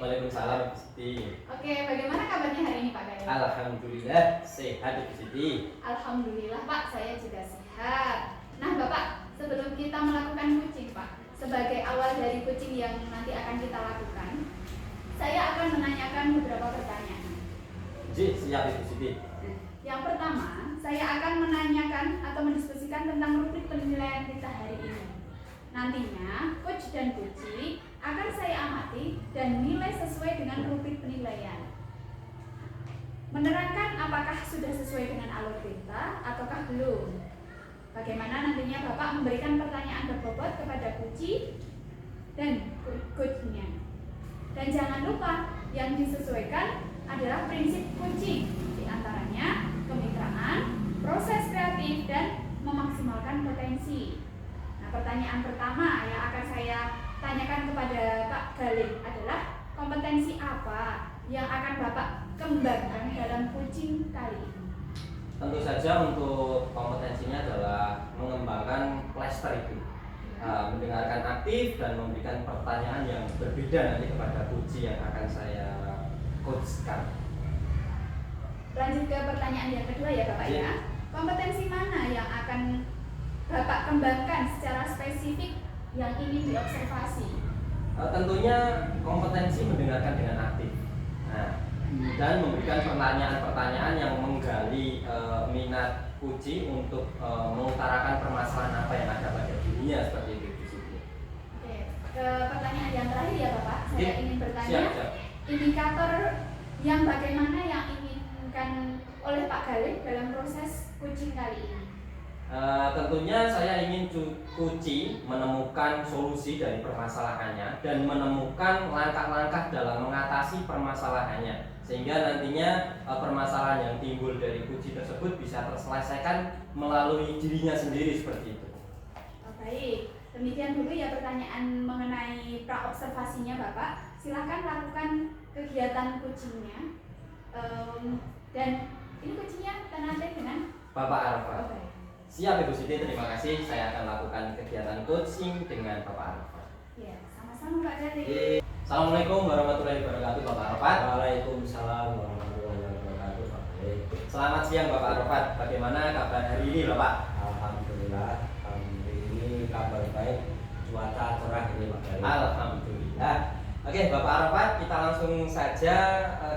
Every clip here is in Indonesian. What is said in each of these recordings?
Waalaikumsalam Ibu Siti. Oke, bagaimana kabarnya hari ini Pak Gayo? Alhamdulillah sehat Ibu Siti. Alhamdulillah Pak, saya juga sehat. Nah Bapak, sebelum kita melakukan kucing Pak, sebagai awal dari kucing yang nanti akan kita lakukan, saya akan menanyakan beberapa pertanyaan. Ji, siap Ibu Siti. Yang pertama, saya akan menanyakan atau mendiskusikan tentang rubrik penilaian kita hari ini. Nantinya, coach dan kuci akan saya amati dan nilai sesuai dengan rubrik penilaian. Menerangkan apakah sudah sesuai dengan alur perintah ataukah belum. Bagaimana nantinya Bapak memberikan pertanyaan berbobot kepada kuci dan coachnya. Dan jangan lupa, yang disesuaikan adalah prinsip kucing, diantaranya kemitraan, proses kreatif, dan memaksimalkan potensi. Nah, pertanyaan pertama yang akan saya tanyakan kepada Pak Galih adalah kompetensi apa yang akan Bapak kembangkan dalam kucing kali ini? Tentu saja untuk kompetensinya adalah mengembangkan plaster itu, mendengarkan aktif dan memberikan pertanyaan yang berbeda nanti kepada kuci yang akan saya coachkan. Lanjut ke pertanyaan yang kedua ya Bapak ya. Kompetensi mana yang akan Bapak kembangkan secara spesifik yang ingin diobservasi? Tentunya kompetensi mendengarkan dengan aktif, dan memberikan pertanyaan-pertanyaan yang menggali minat kuci untuk mengutarakan permasalahan apa yang ada pada dirinya, seperti itu. Oke, ke pertanyaan yang terakhir ya Bapak, saya ingin bertanya siap. Indikator yang bagaimana yang inginkan oleh Pak Galih dalam proses kucing kali ini? Tentunya saya ingin kuci menemukan solusi dari permasalahannya dan menemukan langkah-langkah dalam mengatasi permasalahannya, sehingga nantinya permasalahan yang timbul dari kuci tersebut bisa terselesaikan melalui dirinya sendiri, seperti itu. Baik, demikian dulu ya pertanyaan mengenai pra-observasinya Bapak. Silahkan lakukan kegiatan kucingnya, dan ini kucingnya ternate dengan Bapak Arafat. Okay. Siap Ibu Siti, terima kasih. Saya akan lakukan kegiatan coaching dengan Bapak Arafat. Ya, sama-sama Pak Galih. Assalamualaikum warahmatullahi wabarakatuh Bapak Arafat. Waalaikumsalam warahmatullahi wabarakatuh Pak Galih. Selamat siang Bapak Arafat. Bagaimana kabar hari ini Bapak? Alhamdulillah, hari ini kabar baik, cuaca cerah ini Pak Galih. Alhamdulillah. Oke Bapak Arafat, kita langsung saja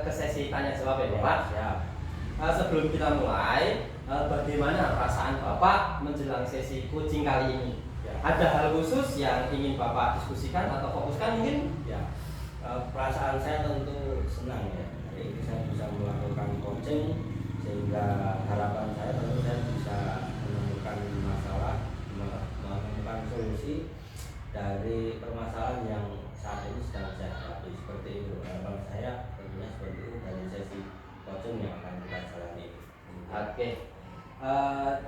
ke sesi tanya jawab ya Bapak. Siap. Sebelum kita mulai, bagaimana perasaan Bapak menjelang sesi coaching kali ini? Ya. Ada hal khusus yang ingin Bapak diskusikan atau fokuskan mungkin? Ya, perasaan saya tentu senang ya. Hari ini saya bisa melakukan coaching, sehingga harapan saya tentu saya bisa menemukan masalah, menemukan solusi dari permasalahan yang saat ini sedang saya hadapi. Seperti itu harapan saya, tentunya seperti itu dari sesi coaching yang akan kita jalani. Oke.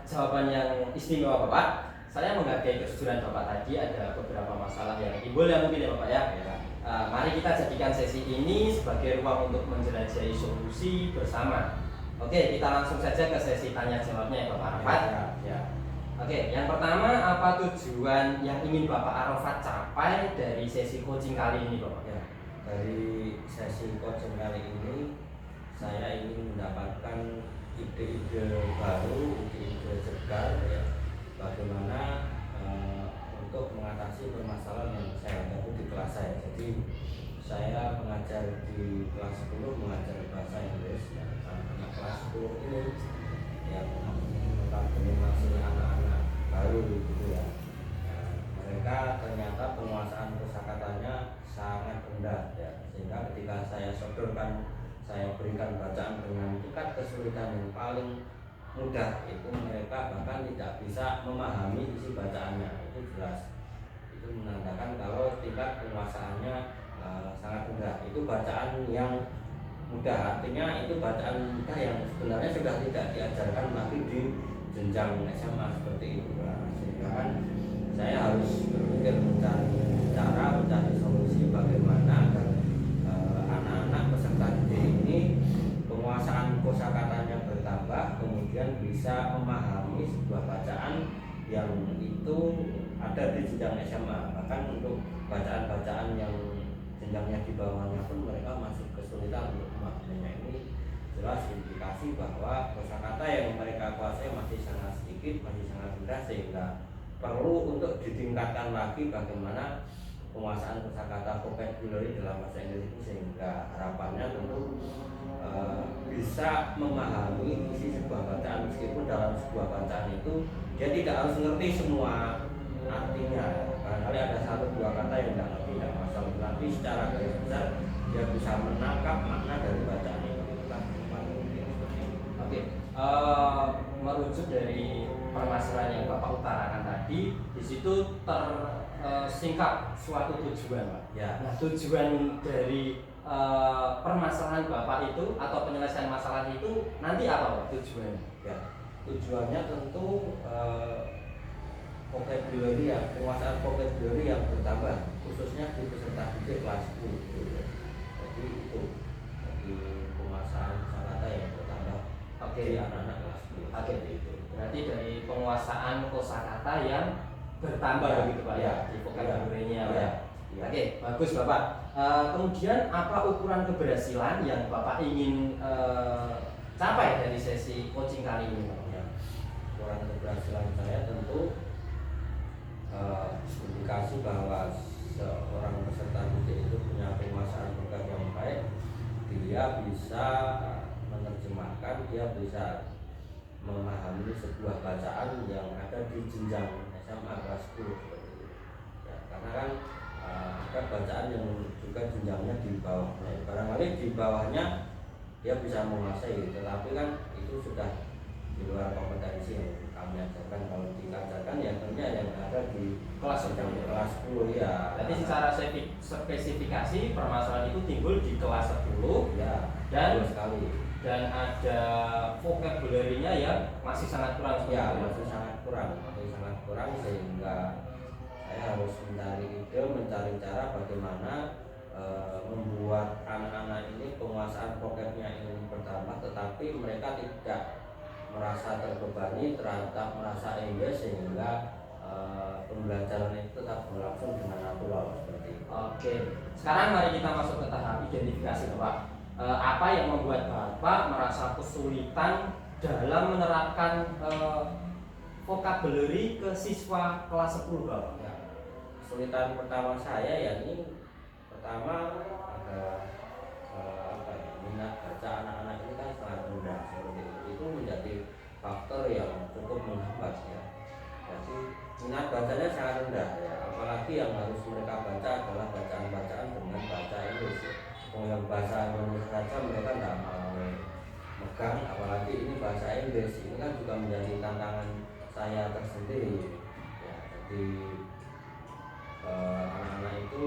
Jawaban yang istimewa Bapak. Saya menghargai kejujuran Bapak tadi. Ada beberapa masalah yang timbul ya mungkin ya Bapak ya. Mari kita jadikan sesi ini sebagai ruang untuk menjelajahi solusi bersama. Oke, kita langsung saja ke sesi tanya jawabnya ya Bapak Arafat. Ya. Oke, yang pertama, apa tujuan yang ingin Bapak Arafat capai dari sesi coaching kali ini Bapak? Ya, dari sesi coaching kali ini saya ingin mendapatkan ide-ide baru, ide-ide segar ya, bagaimana untuk mengatasi permasalahan yang saya hadapi di kelas saya. Jadi saya mengajar di kelas 10, mengajar bahasa Inggris ya, anak kelas 10 ini yang notabene masih anak-anak baru gitu ya. Mereka ternyata penguasaan kosakatanya sangat rendah ya, sehingga ketika saya sodorkan, saya berikan bacaan dengan tingkat kesulitan yang paling mudah, itu mereka bahkan tidak bisa memahami isi bacaannya. Itu jelas, itu menandakan kalau tingkat penguasaannya sangat rendah. Itu bacaan yang mudah, artinya itu bacaan mudah yang sebenarnya sudah tidak diajarkan lagi di jenjang SMA seperti itu. Sehingga kan saya harus berpikir mencari solusi bagaimana agar anak-anak peserta didik ini penguasaan kosakatanya bertambah, kemudian bisa memahami sebuah bacaan yang itu ada di jenjang SMA. Bahkan untuk bacaan-bacaan yang jenjangnya di bawahnya pun mereka masih kesulitan untuk memahaminya. Ini jelas indikasi bahwa kosakata yang mereka kuasai masih sangat sedikit, masih sangat rendah, sehingga perlu untuk ditingkatkan lagi bagaimana penguasaan kosakata vocabulary dalam bahasa Inggris itu, sehingga harapannya tentu bisa memahami isi sebuah bacaan, meskipun dalam sebuah bacaan itu dia tidak harus ngerti semua artinya. Barangkali ada satu dua kata yang tidak masalah, tapi secara garis besar dia bisa menangkap makna dari bacaan itu. Oke, merujuk dari permasalahan yang Bapak utarakan tadi, di situ tersingkap suatu tujuan, Pak. Ya. Nah, tujuan dari permasalahan Bapak itu atau penyelesaian masalah itu nanti apa, Pak, tujuannya? Ya, tujuannya tentu vocabulary ya, penguasaan vocabulary yang bertambah, khususnya di peserta didik kelas 10. Jadi itu, jadi penguasaan kosakata yang bertambah. Oke, di anak-anak kelas 10. Oke, itu. Berarti dari penguasaan kosakata yang bertambah Ya, gitu, Pak, ya, ya, di vocabulary-nya, ya, Pak. ya. Oke, bagus, Bapak. Kemudian apa ukuran keberhasilan yang Bapak ingin capai dari sesi coaching kali ini, Pak? Ya, ukuran keberhasilan saya tentu indikasi bahwa seorang peserta didik itu punya penguasaan vocab yang baik, dia bisa menerjemahkan, dia bisa memahami sebuah bacaan yang ada di jenjang SMA kelas 10 seperti itu. Ya, karena kan ada bacaan yang juga jenjangnya di bawahnya. Barangkali di bawahnya dia bisa menguasai, tetapi kan itu sudah di luar kompetensi yang kami ajarkan. Kalau diajarkan ya tentunya yang ada di Kelas 10. kelas 10 ya. Berarti secara spesifikasi permasalahan itu timbul di kelas 10 ya, dan betul sekali. dan ada vocabulary-nya yang masih sangat kurang seperti Ya, itu. masih sangat kurang sehingga saya harus mencari ide, mencari cara bagaimana membuat anak-anak ini penguasaan vocabnya ini bertambah, tetapi mereka tidak merasa terbebani, terhadap merasa engage, sehingga pembelajaran itu tetap berlangsung dengan natural seperti itu. Oke, sekarang mari kita masuk ke tahap identifikasi, Bapak. Apa yang membuat Bapak merasa kesulitan dalam menerapkan vocabulary ke siswa kelas 10, Bapak? Ya, kesulitan pertama saya ya ini pertama ada minat baca anak-anak ini kan sangat rendah seperti itu. Itu menjadi faktor yang cukup menghambat ya. Jadi minat bacanya sangat rendah ya. Apalagi yang harus mereka baca adalah bacaan-bacaan dengan bahasa Inggris ya. Yang bahasa Indonesia saja mereka tidak mau megang, apalagi ini bahasa Inggris. Ini kan juga menjadi tantangan saya tersendiri ya. Jadi anak-anak itu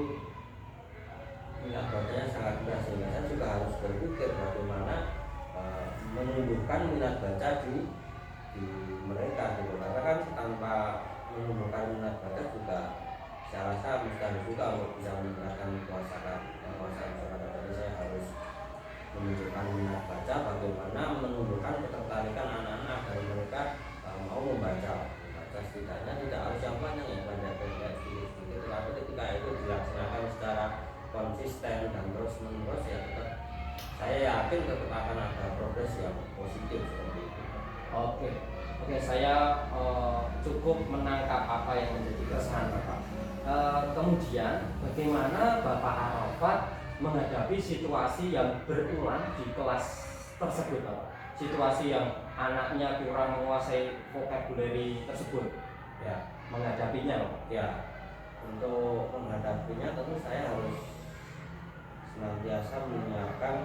minat bacanya sangat rendah, sehingga saya juga harus berpikir bagaimana menumbuhkan minat baca di mereka gitu. Karena kan tanpa menumbuhkan minat baca juga saya rasa mustahil juga untuk bisa meningkatkan kosakata. Jadi saya harus menunjukkan minat baca, bagaimana menumbuhkan ketertarikan anak-anak agar mereka mau membaca setidaknya tidak harus yang panjang, yang pendek sedikit, tetapi ketika itu dilaksanakan secara konsisten dan terus menerus ya tetap saya yakin tetap akan ada progres yang positif seperti itu. Oke, saya cukup menangkap apa yang menjadi keresahan Bapak. Kemudian bagaimana Bapak Arafat menghadapi situasi yang berulang di kelas tersebut, Bapak? Situasi yang anaknya kurang menguasai vocabulary tersebut, Ya, menghadapinya, Bapak? ya, untuk menghadapinya tentu saya harus senantiasa menyiapkan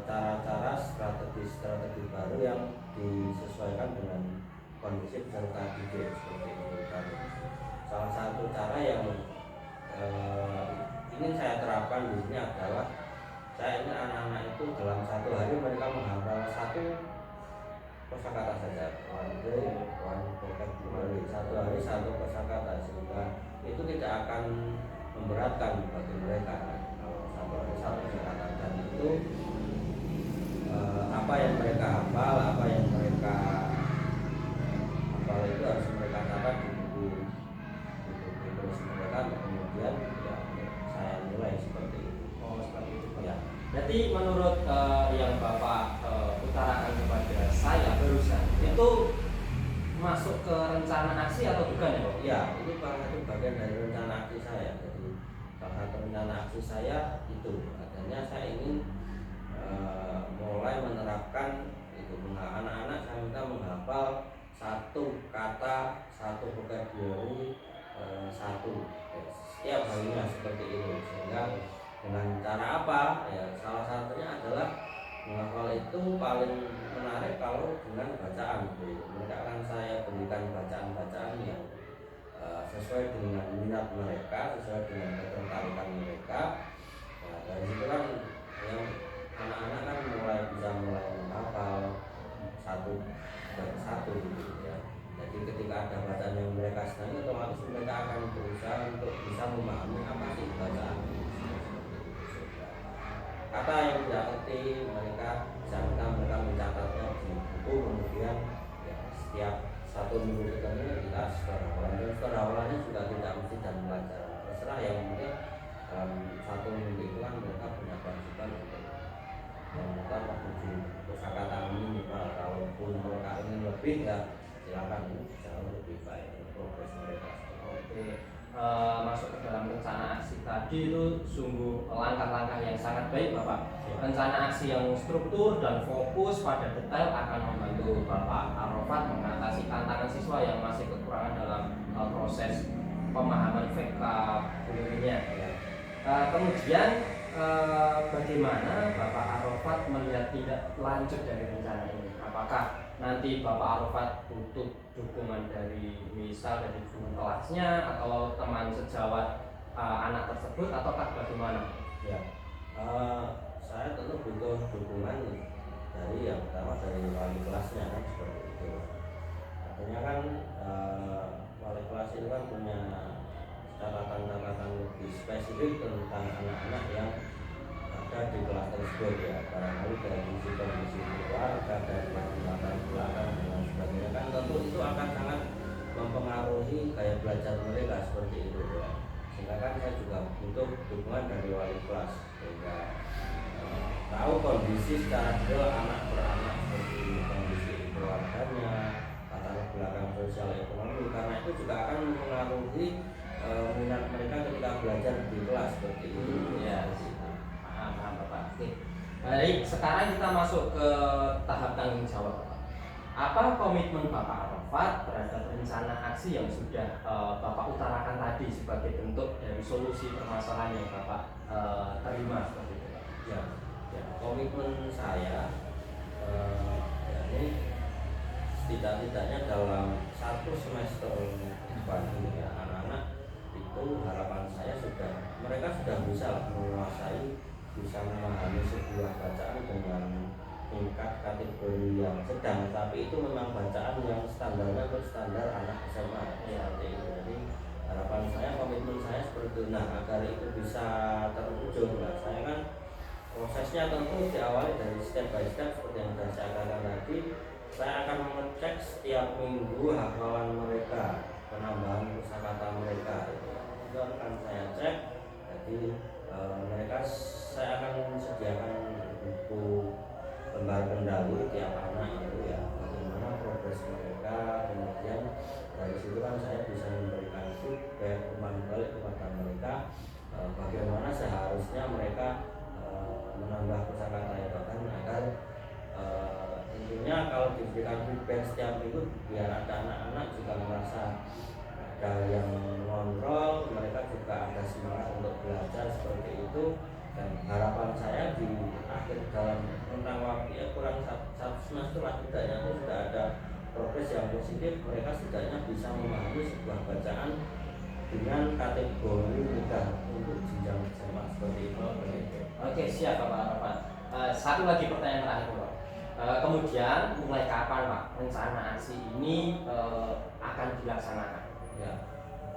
cara-cara strategi baru yang disesuaikan dengan kondisi peserta didik seperti itu. Dan salah satu cara yang ingin saya terapkan di sini adalah saya ingin anak-anak itu dalam satu hari mereka menghafal satu kosakata saja, one vocabulary, satu hari satu kosakata, sehingga itu tidak akan memberatkan bagi mereka. Satu hari satu kosakata, dan itu apa yang mereka hafal, apa yang mereka hafal itu harus mereka catat di buku tulis mereka, kemudian ya, saya nilai seperti Jadi menurut yang Bapak utarakan kepada saya barusan itu masuk ke rencana aksi atau bukan ya Pak? Ya, ini salah satu bagian dari rencana aksi saya. Jadi salah satu rencana aksi saya itu adanya saya ingin mulai menerapkan itu anak-anak saya minta menghafal satu kata, satu vocabulary, satu setiap harinya seperti itu. Sehingga dengan cara apa? Ya salah satunya adalah menghafal itu paling menarik kalau dengan bacaan. Mereka akan saya berikan bacaan-bacaan yang sesuai dengan minat mereka, sesuai dengan ketertarikan mereka. Nah, dari situ kan yang anak-anak kan mulai menghafal satu dan satu gitu ya. Jadi ketika ada bacaan yang mereka senangi, otomatis mereka akan berusaha untuk bisa memahami apa sih bacaan itu. Kata yang tidak ngerti mereka bisa mereka mencatatnya di buku, kemudian ya, setiap satu minggu ketemu kita setor hafalan, dan setor hafalannya juga tidak mesti dalam pelajaran, terserah yang penting dalam satu minggu itu kan mereka punya kewajiban untuk memutar buku kosakata minimal. Kalaupun mereka ingin lebih ya silakan, jauh lebih baik progres mereka. Oke. Masuk ke dalam rencana aksi tadi itu sungguh langkah-langkah yang sangat baik Bapak. Rencana aksi yang struktur dan fokus pada detail akan membantu Bapak Arafat mengatasi tantangan siswa yang masih kekurangan dalam proses pemahaman vocabulary-nya. Kemudian bagaimana Bapak Arafat melihat tidak lanjut dari rencana ini? Apakah nanti Bapak Arafat butuh dukungan dari misal dari guru kelasnya atau teman sejawat anak tersebut, ataukah bagaimana? Ya, saya tentu butuh dukungan dari yang pertama dari wali kelasnya kan seperti itu. Artinya kan wali kelas itu kan punya catatan-catatan lebih spesifik tentang anak-anak yang ada di kelas tersebut ya, barangkali dari kondisi keluarga, dari latar belakang dan sebagainya kan tentu itu akan sangat mempengaruhi gaya belajar mereka seperti itu ya. Sehingga kan saya juga butuh dukungan dari wali kelas sehingga tahu kondisi secara detail anak per anak, seperti kondisi keluarganya, latar belakang sosial ekonomi, karena itu juga akan mempengaruhi minat mereka ketika belajar di kelas seperti itu. Ya, paham Bapak. Oke. Baik, sekarang kita masuk ke tahap tanggung jawab Bapak. Apa komitmen Bapak Arafat terhadap rencana aksi yang sudah Bapak utarakan tadi sebagai bentuk dari solusi permasalahan yang Bapak terima seperti itu Pak? Ya, komitmen saya ini setidak-tidaknya dalam satu semester depan ini ya, anak-anak itu harapan saya mereka sudah bisa menguasai, bisa memahami sebuah bacaan dengan tingkat kategori yang sedang, tapi itu memang bacaan yang standarnya untuk standar anak SMA ya, seperti itu. Jadi harapan saya, komitmen saya seperti itu. Nah, agar itu bisa terwujud, saya kan prosesnya tentu diawali dari step by step seperti yang sudah saya katakan tadi. Saya akan mengecek setiap minggu hafalan mereka, penambahan kosakata mereka itu akan saya cek. Jadi mereka saya akan sediakan buku lembar pendahulu tiap anak itu ya, bagaimana progres mereka, kemudian dari situ kan saya bisa memberikan feedback umpan balik kepada mereka bagaimana seharusnya mereka menambah kosakata ya, bahkan agar intinya kalau diberikan feedback setiap minggu biar ada anak-anak juga merasa ada yang mengontrol, mereka juga ada semangat untuk belajar seperti itu. Dan harapan saya di akhir dalam rentang waktu ya kurang satu semester lah tidaknya itu sudah ada progres yang positif, mereka setidaknya bisa memahami sebuah bacaan dengan kategori mudah untuk jenjang SMA seperti itu. Oke, siap Bapak Arafat. Satu lagi pertanyaan terakhir Pak. Kemudian mulai kapan Pak rencana aksi ini akan dilaksanakan? Ya,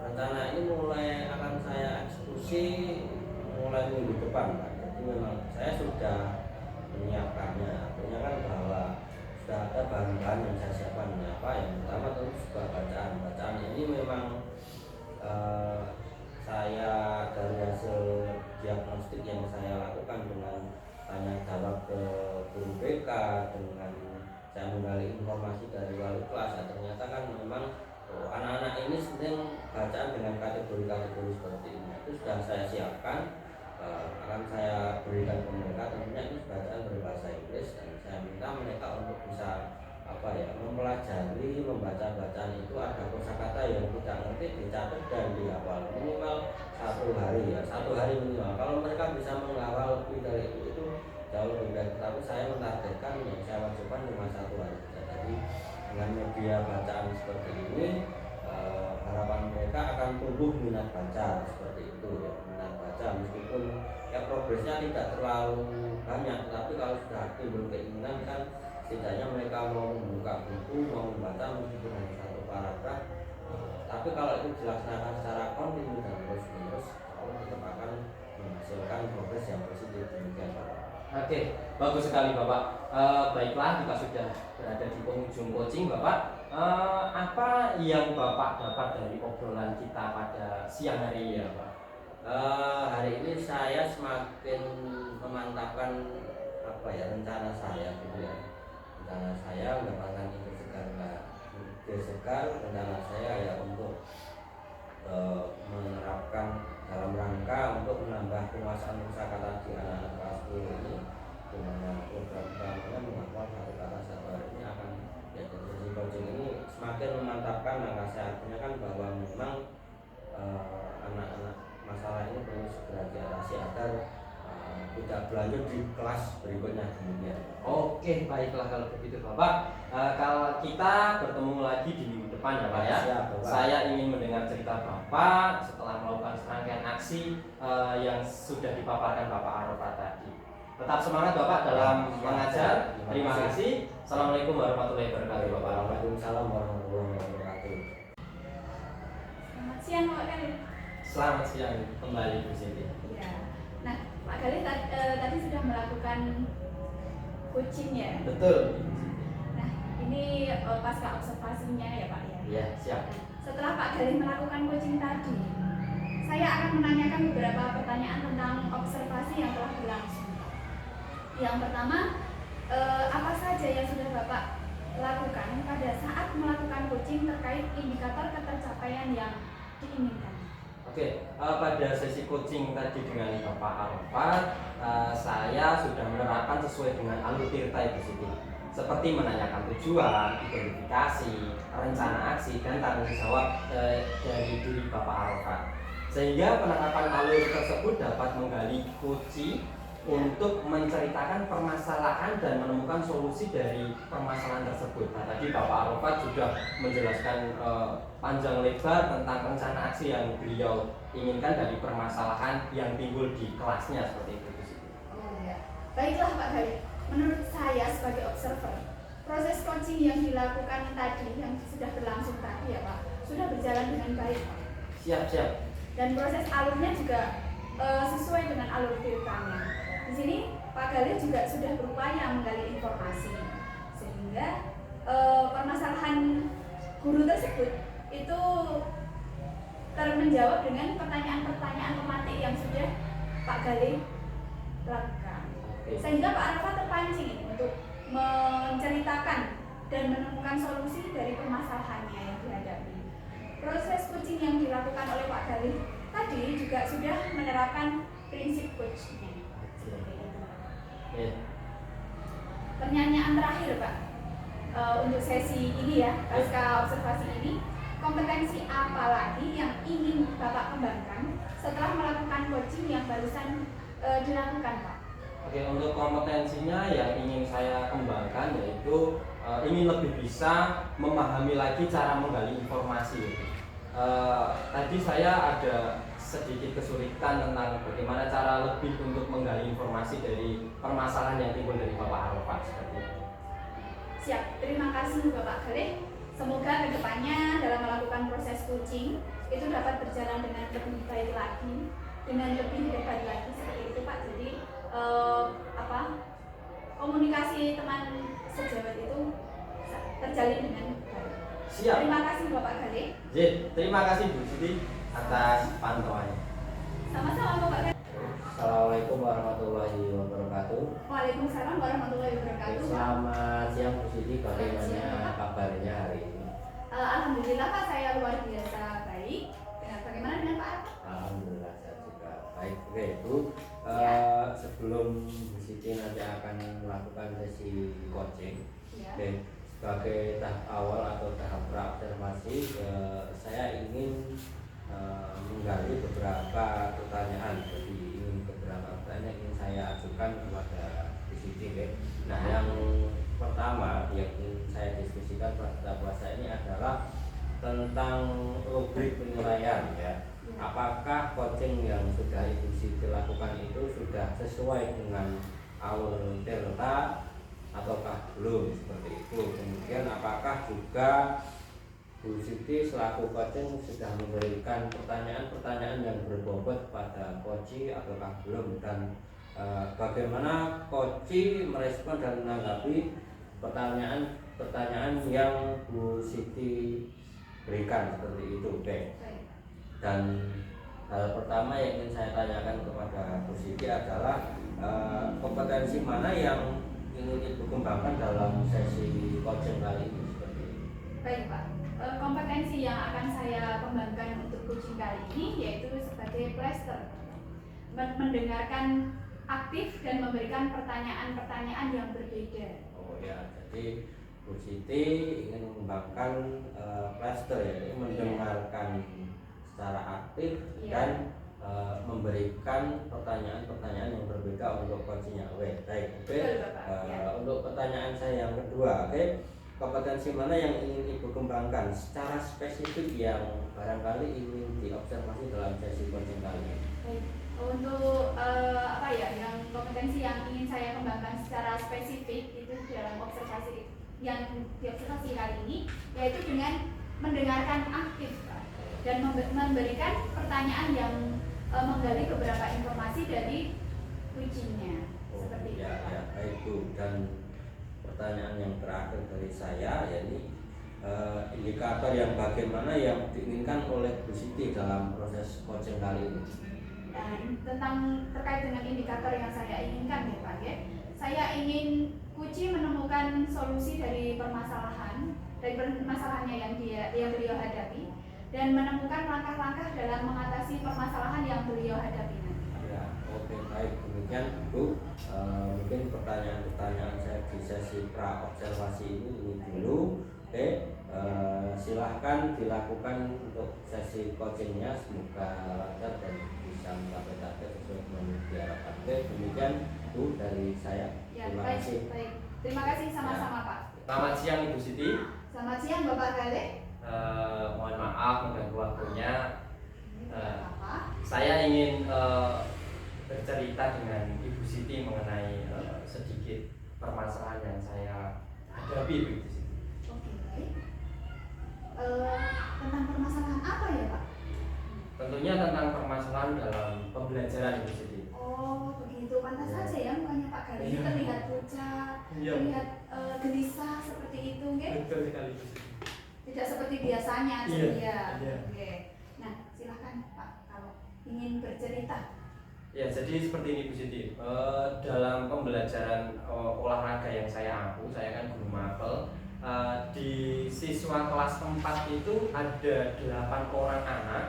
rencana ini mulai akan saya eksekusi mulai minggu depan Pak. Jadi memang saya sudah menyiapkannya, artinya kan bahwa sudah ada bahan-bahan yang saya siapkan. Apa yang pertama tentu sebuah bacaan ini memang saya dari hasil diagnostik yang saya lakukan dengan tanya jawab ke guru BK, dengan saya menggali informasi dari wali kelas, ternyata kan memang anak-anak ini sedang bacaan dengan kategori-kategori seperti ini. Itu sudah saya siapkan, akan saya berikan ke mereka. Tentunya ini bacaan berbahasa Inggris, dan saya minta mereka untuk bisa mempelajari membaca bacaan itu. Ada kosakata yang tidak ngerti dicatat dan dihafal minimal 1 hari ya, 1 hari minimal. Kalau mereka bisa menghafal lebih dari itu jauh lebih baik. Tapi saya menargetkan yang saya wajibkan cuma 1 hari saja. Jadi dengan media bacaan seperti ini, harapan mereka akan tumbuh minat baca seperti itu ya, minat baca meskipun ya progresnya tidak terlalu banyak, tapi kalau sudah timbul keinginan kan setidaknya mereka mau membuka buku, mau membaca meskipun hanya 1 paragraf. Tapi kalau itu dilaksanakan secara kontinu dan terus-menerus, Allah tetap akan menghasilkan progres yang positif. Demikian Bapak. Oke, bagus sekali Bapak. Baiklah, kita sudah berada di penghujung coaching Bapak. Apa yang Bapak dapat dari obrolan kita pada siang hari ini Pak? Hari ini saya semakin memantapkan rencana saya gitu ya. Rencana saya mendapatkan ide segar. Rencana saya ya untuk menerapkan dalam rangka untuk menambah penguasaan kosakata di anak-anak kelas 10 ini, di mana program utamanya menghafal 1 kata 1 hari ini akan ya, sesi coaching ini semakin memantapkan langkah saya. Artinya kan bahwa memang anak-anak masalah ini perlu segera diatasi agar tidak berlanjut di kelas berikutnya. Demikian. Oke, baiklah kalau begitu Bapak. Kalau kita bertemu lagi di minggu depan ya Pak ya. Siap, Bapak. Saya ingin mendengar cerita Bapak setelah melakukan serangkaian aksi yang sudah dipaparkan Bapak Arafat tadi. Tetap semangat Bapak dalam mengajar. Terima kasih. Assalamualaikum warahmatullahi wabarakatuh Bapak. Waalaikumsalam warahmatullahi wabarakatuh. Selamat siang Pak Khalid. Selamat siang kembali Bu Sinti. Ya. Nah, Pak Khalid tadi sudah melakukan coaching ya. Betul. Nah, ini pasca observasinya ya Pak ya. Iya, siap. Setelah Pak Khalid melakukan coaching tadi, saya akan menanyakan beberapa pertanyaan tentang observasi yang telah berlangsung. Yang pertama, apa saja yang sudah Bapak lakukan pada saat melakukan coaching terkait indikator ketercapaian yang diinginkan? Oke, pada sesi coaching tadi dengan Bapak Arafat, saya sudah menerapkan sesuai dengan alur tirta Ibu Siti, seperti menanyakan tujuan, identifikasi, rencana aksi, dan tanggung jawab dari diri Bapak Arafat. Sehingga penerapan alur tersebut dapat menggali kunci untuk menceritakan permasalahan dan menemukan solusi dari permasalahan tersebut. Nah, tadi Bapak Arafat sudah menjelaskan panjang lebar tentang rencana aksi yang beliau inginkan dari permasalahan yang timbul di kelasnya seperti itu. Oh ya, baiklah Pak Khalid. Menurut saya sebagai observer, proses coaching yang dilakukan tadi, yang sudah berlangsung tadi ya Pak, sudah berjalan dengan baik Pak. Siap. Dan proses alurnya juga sesuai dengan alur tirtanya. Di sini Pak Khalid juga sudah berupaya menggali informasi, sehingga permasalahan guru tersebut itu termenjawab dengan pertanyaan-pertanyaan pemantik yang sudah Pak Khalid lakukan. Sehingga Pak Arafat terpancing ini untuk menceritakan dan menemukan solusi dari permasalahannya yang dihadapi. Proses coaching yang dilakukan oleh Pak Khalid tadi juga sudah menerapkan prinsip coaching. Pertanyaan terakhir Pak, untuk sesi ini ya, pasca observasi ini, kompetensi apa lagi yang ingin Bapak kembangkan setelah melakukan coaching yang barusan dilakukan Pak? Oke, untuk kompetensinya yang ingin saya kembangkan yaitu ingin lebih bisa memahami lagi cara menggali informasi. Tadi saya ada sedikit kesulitan tentang bagaimana cara lebih untuk menggali informasi dari permasalahan yang timbul dari Bapak Arafat seperti itu. Siap, terima kasih Bapak Khalid. Semoga kedepannya dalam melakukan proses coaching itu dapat berjalan dengan lebih baik lagi, dengan lebih hebat lagi seperti itu Pak. Jadi komunikasi teman sejawat itu terjalin dengan baik. Siap. Terima kasih Bapak Khalid. Terima kasih Bu Siti atas pantauannya. Sama-sama Bapak Khalid. Assalamualaikum warahmatullahi warahmatullahi wabarakatuh. Waalaikumsalam warahmatullahi wabarakatuh. Selamat siang Bu Siti, Selamat siang, bagaimana Pak. kabarnya hari ini? Alhamdulillah Pak, saya luar biasa baik. Bagaimana dengan Pak Arfa? Alhamdulillah saya juga baik. Oke Bu, Ya. sebelum Bu Siti nanti akan melakukan sesi coaching, Ya. oke, sebagai tahap awal atau tahap praobservasi, saya ingin menggali beberapa pertanyaan. Jadi ingin beberapa pertanyaan ingin saya ajukan kepada Bu Siti. Oke. Nah, yang pertama yang ingin saya diskusikan pada puasa ini adalah tentang rubrik penilaian ya. Apakah coaching yang sudah Ibu Siti lakukan itu sudah sesuai dengan alur delta ataukah belum, seperti itu. Kemudian apakah juga Bu Siti selaku coaching sudah memberikan pertanyaan-pertanyaan yang berbobot pada coach ataukah belum, dan bagaimana coach merespon dan menanggapi pertanyaan-pertanyaan yang Bu Siti berikan, seperti itu. Oke. Baik. Dan hal pertama yang ingin saya tanyakan kepada Bu Siti adalah kompetensi mana yang ingin Ibu kembangkan dalam sesi coaching kali ini, seperti itu. Baik Pak, kompetensi yang akan saya kembangkan untuk coaching kali ini yaitu sebagai plaster, mendengarkan aktif dan memberikan pertanyaan-pertanyaan yang berbeda. Oh ya, jadi Bu Siti ingin mengembangkan plaster, yaitu mendengarkan secara aktif Iya. dan memberikan pertanyaan-pertanyaan yang berbeda untuk coachingnya. Oke, baik. Oke. Betul, Bapak. Ya. Untuk pertanyaan saya yang kedua, oke, kompetensi mana yang ingin Ibu kembangkan secara spesifik yang barangkali ingin diobservasi dalam sesi coaching kali ini? Baik. Untuk yang kompetensi yang ingin saya kembangkan secara spesifik itu dalam observasi yang diobservasi kali ini yaitu dengan mendengarkan aktif Pak, dan memberikan pertanyaan yang menggali beberapa informasi dari coachingnya. Seperti itu. Ya, ya, baik Bu. Dan pertanyaan yang terakhir dari saya, yakni indikator yang bagaimana yang diinginkan oleh Bu Siti dalam proses coaching kali ini. Nah, terkait dengan indikator yang saya inginkan ya Pak ya, saya ingin Kuci menemukan solusi dari permasalahannya yang beliau hadapi, dan menemukan langkah-langkah dalam mengatasi permasalahan yang beliau hadapi nanti. Ya, oke, baik. Demikian Bu, mungkin pertanyaan-pertanyaan saya di sesi pra observasi ini dulu. Oke, silahkan dilakukan untuk sesi coachingnya, semoga lancar dan bisa mencapai target sesuai dengan yang diharapkan. Oke, demikian Bu dari saya. Ya, Terima baik, kasih. baik. Terima kasih sama-sama Pak. Selamat siang Ibu Siti. Selamat siang Bapak Galih. Mohon maaf mengganggu waktunya. Apa? Saya ingin bercerita dengan Ibu Siti mengenai sedikit permasalahan yang saya hadapi, Ibu Siti. Oke, baik. Tentang permasalahan apa ya Pak? Tentunya tentang permasalahan dalam pembelajaran, Ibu Siti. Oh begitu, pantas Ya. saja ya mukanya Pak Galih Iya. terlihat pucat, Iya. terlihat gelisah seperti itu, nggih? Betul sekali, Ibu Siti. Tidak seperti biasanya Iya, ceria. iya. Oke. Nah, silakan Pak kalau ingin bercerita. Ya, jadi seperti ini Bu Siti. Dalam pembelajaran olahraga yang saya ampu, saya kan guru mapel. Di siswa kelas 4 itu ada 8 orang anak,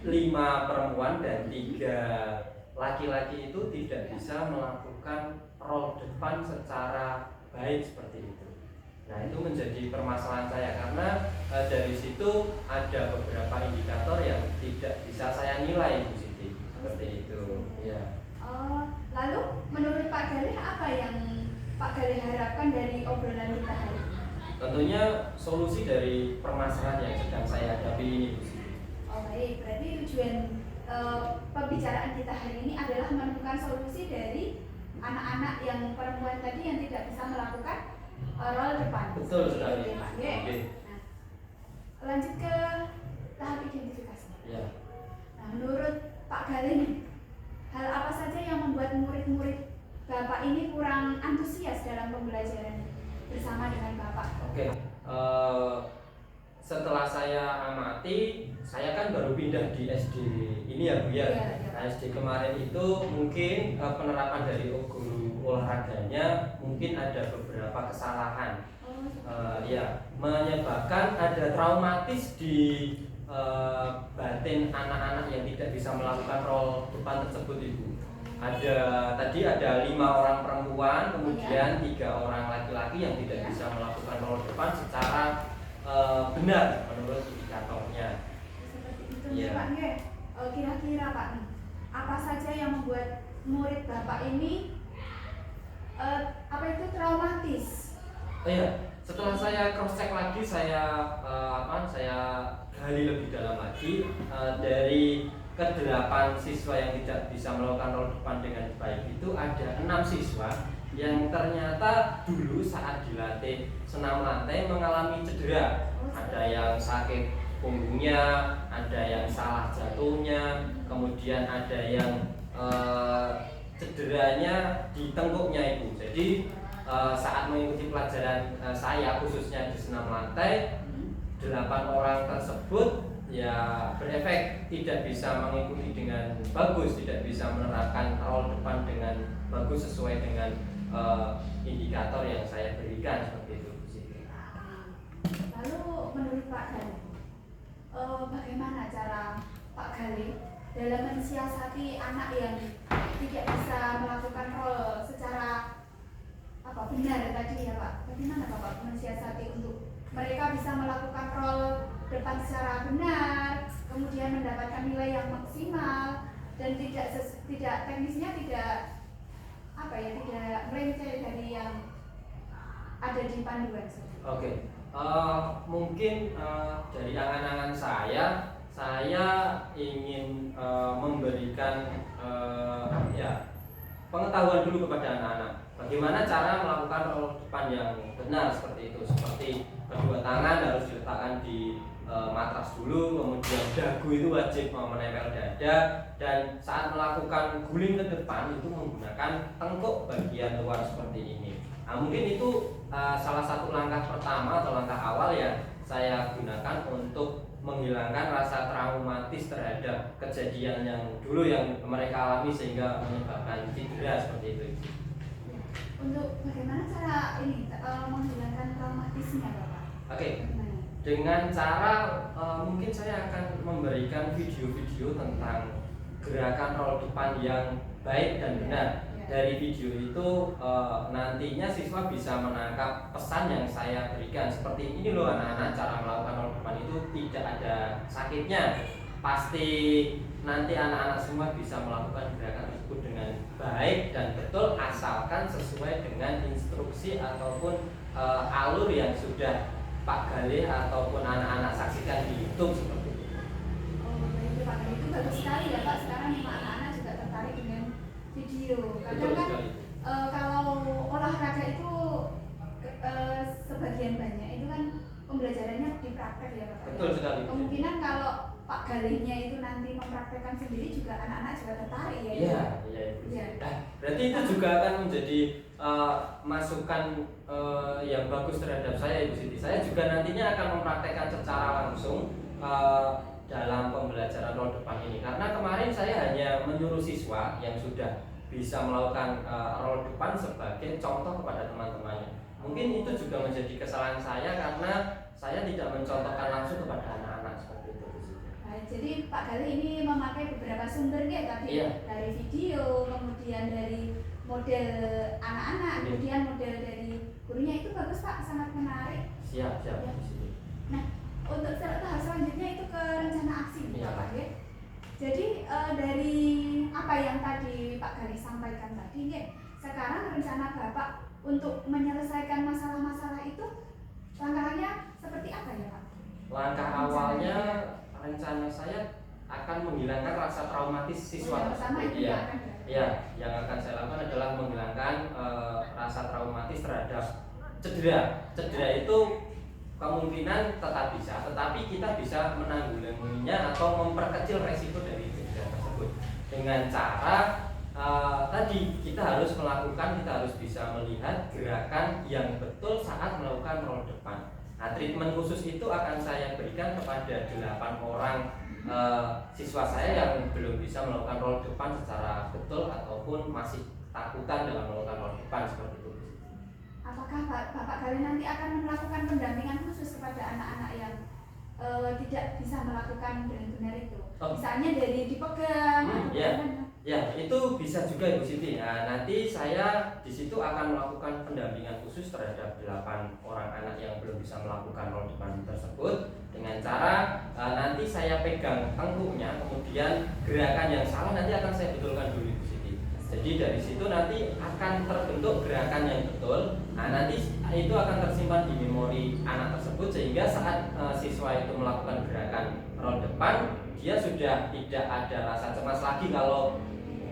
5 perempuan dan 3 laki-laki itu tidak bisa melakukan roll depan secara baik seperti itu. Nah, itu menjadi permasalahan saya karena dari situ ada beberapa indikator yang tidak bisa saya nilai, Bu Siti. Seperti itu. Ya. Lalu menurut Pak Galih apa yang Pak Galih harapkan dari obrolan kita hari ini? Tentunya solusi dari permasalahan yang sedang saya hadapi ini, Bu Siti. Oh baik, berarti tujuan pembicaraan kita hari ini adalah menemukan solusi dari anak-anak yang perempuan tadi yang tidak bisa melakukan roll depan. Betul sekali. Oke, Pak. Oke. Oke. Nah, lanjut ke tahap identifikasi. Ya. Nah, menurut Pak Galih nih, hal apa saja yang membuat murid-murid Bapak ini kurang antusias dalam pembelajaran bersama dengan Bapak? Oke. setelah saya amati, saya kan baru pindah di SD ini ya Bu ya. Iya. Nah, SD kemarin itu mungkin penerapan dari guru olahraganya mungkin ada beberapa kesalahan. Ya, menyebabkan ada traumatis di batin anak-anak yang tidak bisa melakukan role depan tersebut Ibu. Tadi ada 5 orang perempuan, kemudian 3 orang laki-laki yang tidak bisa melakukan role depan secara benar menurut indikatornya. Seperti itu Iya. Pak nggih. Kira-kira Pak nih, apa saja yang membuat murid Bapak ini traumatis? Oh iya, setelah saya cross check lagi, saya gali lebih dalam lagi dari ke-8 siswa yang tidak bisa melakukan role depan dengan baik itu ada 6 siswa yang ternyata dulu saat dilatih senam lantai mengalami cedera. Ada yang sakit punggungnya, ada yang salah jatuhnya, kemudian ada yang cederanya di tengkuknya Ibu. Jadi saat mengikuti pelajaran saya khususnya di senam lantai, 8 orang tersebut ya berefek tidak bisa mengikuti dengan bagus, tidak bisa menerapkan role depan dengan bagus sesuai dengan indikator yang saya berikan seperti itu. Lalu menurut Pak Gali, bagaimana cara Pak Gali dalam mensiasati anak yang tidak bisa melakukan role secara benar tadi ya Pak? Bagaimana Bapak mensiasati untuk mereka bisa melakukan role depan secara benar, kemudian mendapatkan nilai yang maksimal dan tidak teknisnya tidak melenceng dari yang ada di panduan. Oke. Mungkin dari angan-angan saya ingin memberikan pengetahuan dulu kepada anak-anak. Bagaimana cara melakukan role depan yang benar seperti itu. Seperti kedua tangan harus diletakkan di matras dulu, kemudian dagu itu wajib menempel dada, dan saat melakukan guling ke depan itu menggunakan tengkuk bagian luar seperti ini. Nah, mungkin itu salah satu langkah pertama atau langkah awal yang saya gunakan untuk menghilangkan rasa traumatis terhadap kejadian yang dulu yang mereka alami sehingga menyebabkan cedera seperti itu. Untuk bagaimana cara ini menghilangkan traumatisnya Bapak? Oke. Dengan cara mungkin saya akan memberikan video-video tentang gerakan role depan yang baik dan benar. Dari video itu nantinya siswa bisa menangkap pesan yang saya berikan. Seperti ini loh anak-anak, cara melakukan role depan itu tidak ada sakitnya. Pasti nanti anak-anak semua bisa melakukan gerakan tersebut dengan baik dan betul asalkan sesuai dengan instruksi ataupun alur yang sudah Pak Galih ataupun anak-anak saksikan di YouTube seperti itu. Baik Pak Galih, itu bagus sekali ya Pak. Sekarang anak-anak juga tertarik dengan video. Kadang kan kalau olahraga itu sebagian banyak itu kan pembelajarannya di praktek ya Pak. Betul sekali. Kemungkinan kalau Pak Galihnya itu nanti mempraktekkan sendiri juga anak-anak juga tertarik ya. Iya. Nah, berarti itu juga akan menjadi masukan yang bagus terhadap saya Ibu Siti. Saya juga nantinya akan mempraktekkan secara langsung dalam pembelajaran role depan ini. Karena kemarin saya hanya menyuruh siswa yang sudah bisa melakukan role depan sebagai contoh kepada teman-temannya. Mungkin itu juga menjadi kesalahan saya karena saya tidak mencontohkan langsung kepada anak-anak seperti itu. Baik, jadi Pak Galih ini memakai beberapa sumber ya tadi, dari video, kemudian dari model anak-anak, kemudian model dari gurunya. Itu bagus Pak, sangat menarik. Siap. Ya. Nah, untuk tahap selanjutnya itu ke rencana aksi nih Pak ya. Jadi dari apa yang tadi Pak Galih sampaikan tadi ya, sekarang rencana Bapak untuk menyelesaikan masalah-masalah itu langkahnya seperti apa ya Pak? Langkah awalnya rencana saya akan menghilangkan rasa traumatis siswa tersebut. Iya, yang akan saya lakukan adalah menghilangkan rasa traumatis terhadap cedera. Cedera itu kemungkinan tetap bisa, tetapi kita bisa menanggulanginya atau memperkecil resiko dari cedera tersebut dengan cara tadi kita harus bisa melihat gerakan yang betul saat melakukan role depan. Nah, treatment khusus itu akan saya berikan kepada 8 orang siswa saya yang belum bisa melakukan roll depan secara betul ataupun masih takutan dalam melakukan roll depan seperti itu. Apakah Bapak kalian nanti akan melakukan pendampingan khusus kepada anak-anak yang tidak bisa melakukan dengan benar itu? Misalnya dari dipegang atau bagaimana? Ya, itu bisa juga Ibu Siti. Nah, nanti saya di situ akan melakukan pendampingan khusus terhadap 8 orang anak yang belum bisa melakukan roll depan tersebut dengan cara nanti saya pegang tengkuknya, kemudian gerakan yang salah nanti akan saya betulkan dulu Ibu Siti. Jadi dari situ nanti akan terbentuk gerakan yang betul. Nah, nanti itu akan tersimpan di memori anak tersebut sehingga saat siswa itu melakukan gerakan roll depan, dia sudah tidak ada rasa cemas lagi kalau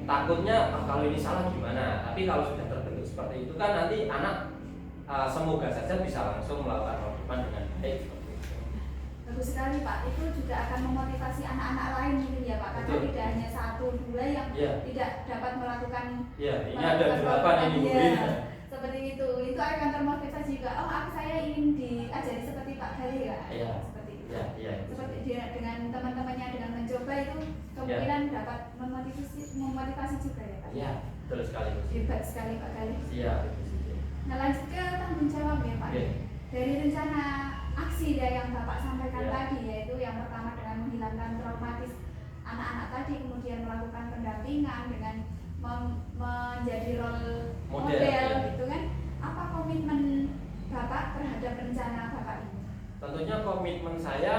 takutnya kalau ini salah gimana. Tapi kalau sudah terbentuk seperti itu kan nanti anak semoga saja bisa langsung melakukan roll depan dengan baik. Bagus sekali Pak, itu juga akan memotivasi anak-anak lain mungkin ya Pak, karena Betul. tidak hanya 1-2 yang tidak dapat melakukan. Ya, ini ada 8 ini Bu. Seperti itu akan termotivasi juga. Oh, saya ingin diajari seperti Pak Gali ya. Iya. Seperti itu. Ya. Seperti dia dengan teman-temannya dengan mencoba itu kemungkinan dapat memotivasi juga ya Pak. Iya, betul sekali Bu. Hebat sekali Pak Gali. Iya. Nah, lanjut ke tanggung jawab ya Pak. Oke. Dari rencana aksi yang Bapak sampaikan Ya. tadi, yaitu yang pertama dengan menghilangkan traumatis anak-anak tadi, kemudian melakukan pendampingan dengan menjadi role model Ya. gitu kan. Apa komitmen Bapak terhadap rencana Bapak ini? Tentunya komitmen saya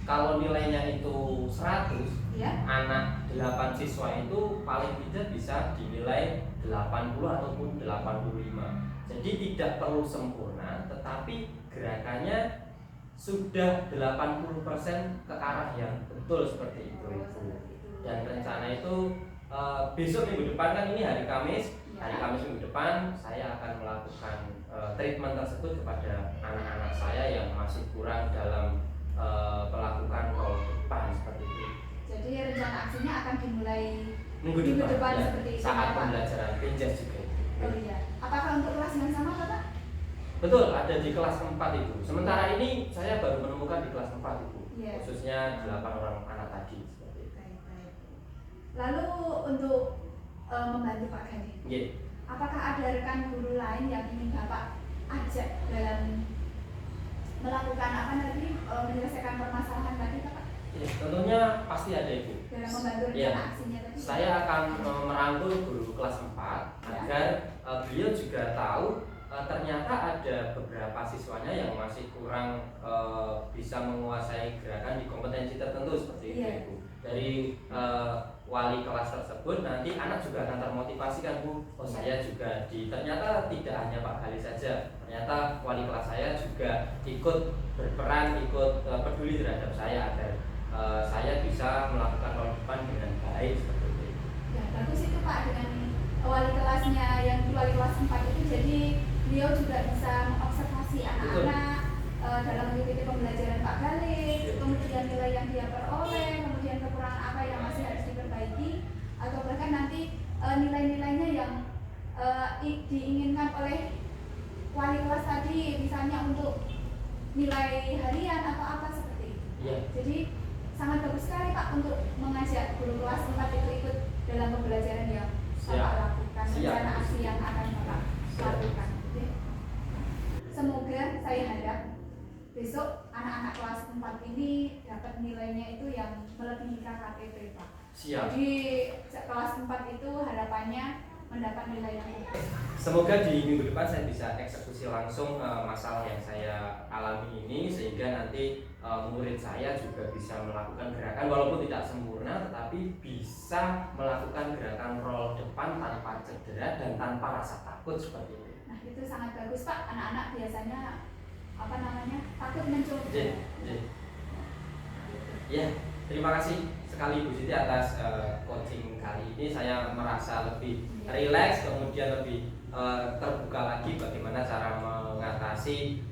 kalau nilainya itu 100, Ya. anak 8 siswa itu paling tidak bisa dinilai 80 ataupun 85. Jadi tidak perlu sempurna, tetapi gerakannya sudah 80% ke arah yang betul seperti itu. Dan rencana itu besok minggu depan kan ini hari Kamis. Hari Kamis minggu depan saya akan melakukan treatment tersebut kepada anak-anak saya yang masih kurang dalam melakukan roll depan seperti itu. Jadi rencana aksinya akan dimulai Minggu depan ya, seperti itu. saat Pak. pembelajaran pinjas juga. Oh iya. Apakah untuk kelas yang sama Bapak? Betul, ada di kelas 4 itu. Sementara ini saya baru menemukan di kelas 4 itu. Iya. Khususnya 8 orang anak tadi seperti itu. Baik. Lalu untuk membantu Pak Gali, Iya. apakah ada rekan guru lain yang ingin Bapak ajak dalam melakukan menyelesaikan permasalahan tadi Bapak? Ya, tentunya pasti ada Ibu. Dalam membantu Ya. rencana aksinya tadi? Saya akan merangkul guru kelas 4 agar beliau juga tahu ternyata ada beberapa siswanya yang masih kurang bisa menguasai gerakan di kompetensi tertentu seperti itu Iya. Ibu. Dari wali kelas tersebut nanti anak juga akan termotivasi kan Bu. Oh saya juga ternyata tidak hanya Pak Gali saja, ternyata wali kelas saya juga ikut berperan, ikut peduli terhadap saya agar saya bisa melakukan roll depan dengan baik seperti itu. Ya, bagus itu Pak, dengan wali kelasnya yang di wali kelas 4 itu, jadi beliau juga bisa mengobservasi anak-anak dalam mengikuti pembelajaran Pak Gali, kemudian nilai yang dia peroleh, kemudian kekurangan apa yang masih harus diperbaiki, atau bahkan nanti nilai-nilainya yang diinginkan oleh wali kelas tadi, misalnya untuk nilai harian atau apa seperti itu. Iya. Jadi sangat bagus sekali Pak untuk mengajak guru kelas 4 itu ikut dalam pembelajaran yang Bapak lakukan, rencana aksi yang akan Bapak lakukan. Oke. Semoga saya harap besok anak-anak kelas 4 ini dapat nilainya itu yang melebihi KKTP Pak. Siap. Jadi kelas 4 itu harapannya mendapat nilai yang baik. Semoga di minggu depan saya bisa eksekusi langsung masalah yang saya alami ini sehingga nanti murid saya juga bisa melakukan gerakan walaupun tidak sempurna tetapi bisa melakukan gerakan roll depan tanpa cedera dan tanpa rasa takut seperti itu. Nah itu sangat bagus Pak. Anak-anak biasanya takut mencoba. Ya, terima kasih sekali Bu Siti atas coaching kali ini. Saya merasa lebih rileks, kemudian lebih terbuka lagi bagaimana cara mengatasi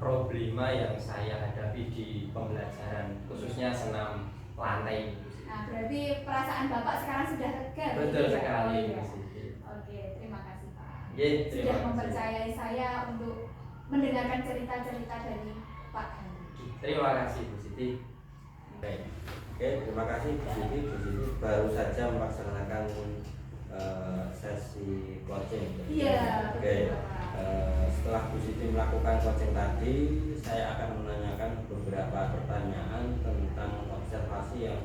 problema yang saya hadapi di pembelajaran khususnya senam lantai. Nah, berarti perasaan Bapak sekarang sudah lega. Betul gitu ya? sekali Oh, iya. Bu Siti. Oke, terima kasih Pak. Ye, Sudah terima kasih. mempercayai saya untuk mendengarkan cerita-cerita dari Pak Gani. Terima kasih Bu Siti. Baik. Oke, terima kasih Bu Siti. Bu Siti baru saja melaksanakan sesi coaching. Iya, Oke. betul Pak. Setelah Bu Siti melakukan coaching tadi, saya akan menanyakan beberapa pertanyaan tentang observasi yang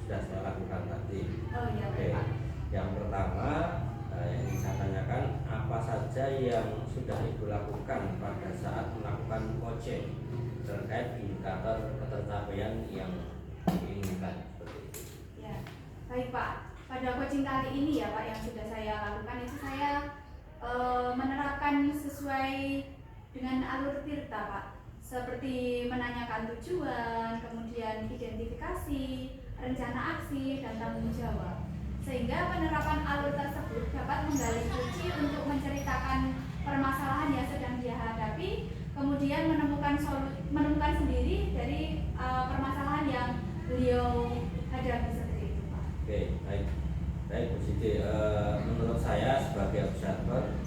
sudah saya lakukan tadi. Oh iya Oke. Pak. Yang pertama yang ingin saya tanyakan, apa saja yang sudah Ibu lakukan pada saat melakukan coaching terkait indikator ketercapaian yang diinginkan seperti itu. Ya, baik Pak. Pada coaching kali ini ya Pak yang sudah saya lakukan itu saya menerapkan sesuai dengan alur tirta Pak. Seperti menanyakan tujuan, kemudian identifikasi, rencana aksi, dan tanggung jawab. Sehingga penerapan alur tersebut dapat menggali kunci untuk menceritakan permasalahan yang sedang dia hadapi, kemudian menemukan sendiri dari permasalahan yang beliau hadapi seperti itu Pak. Oke, baik. Baik Bu Siti, menurut saya sebagai observer,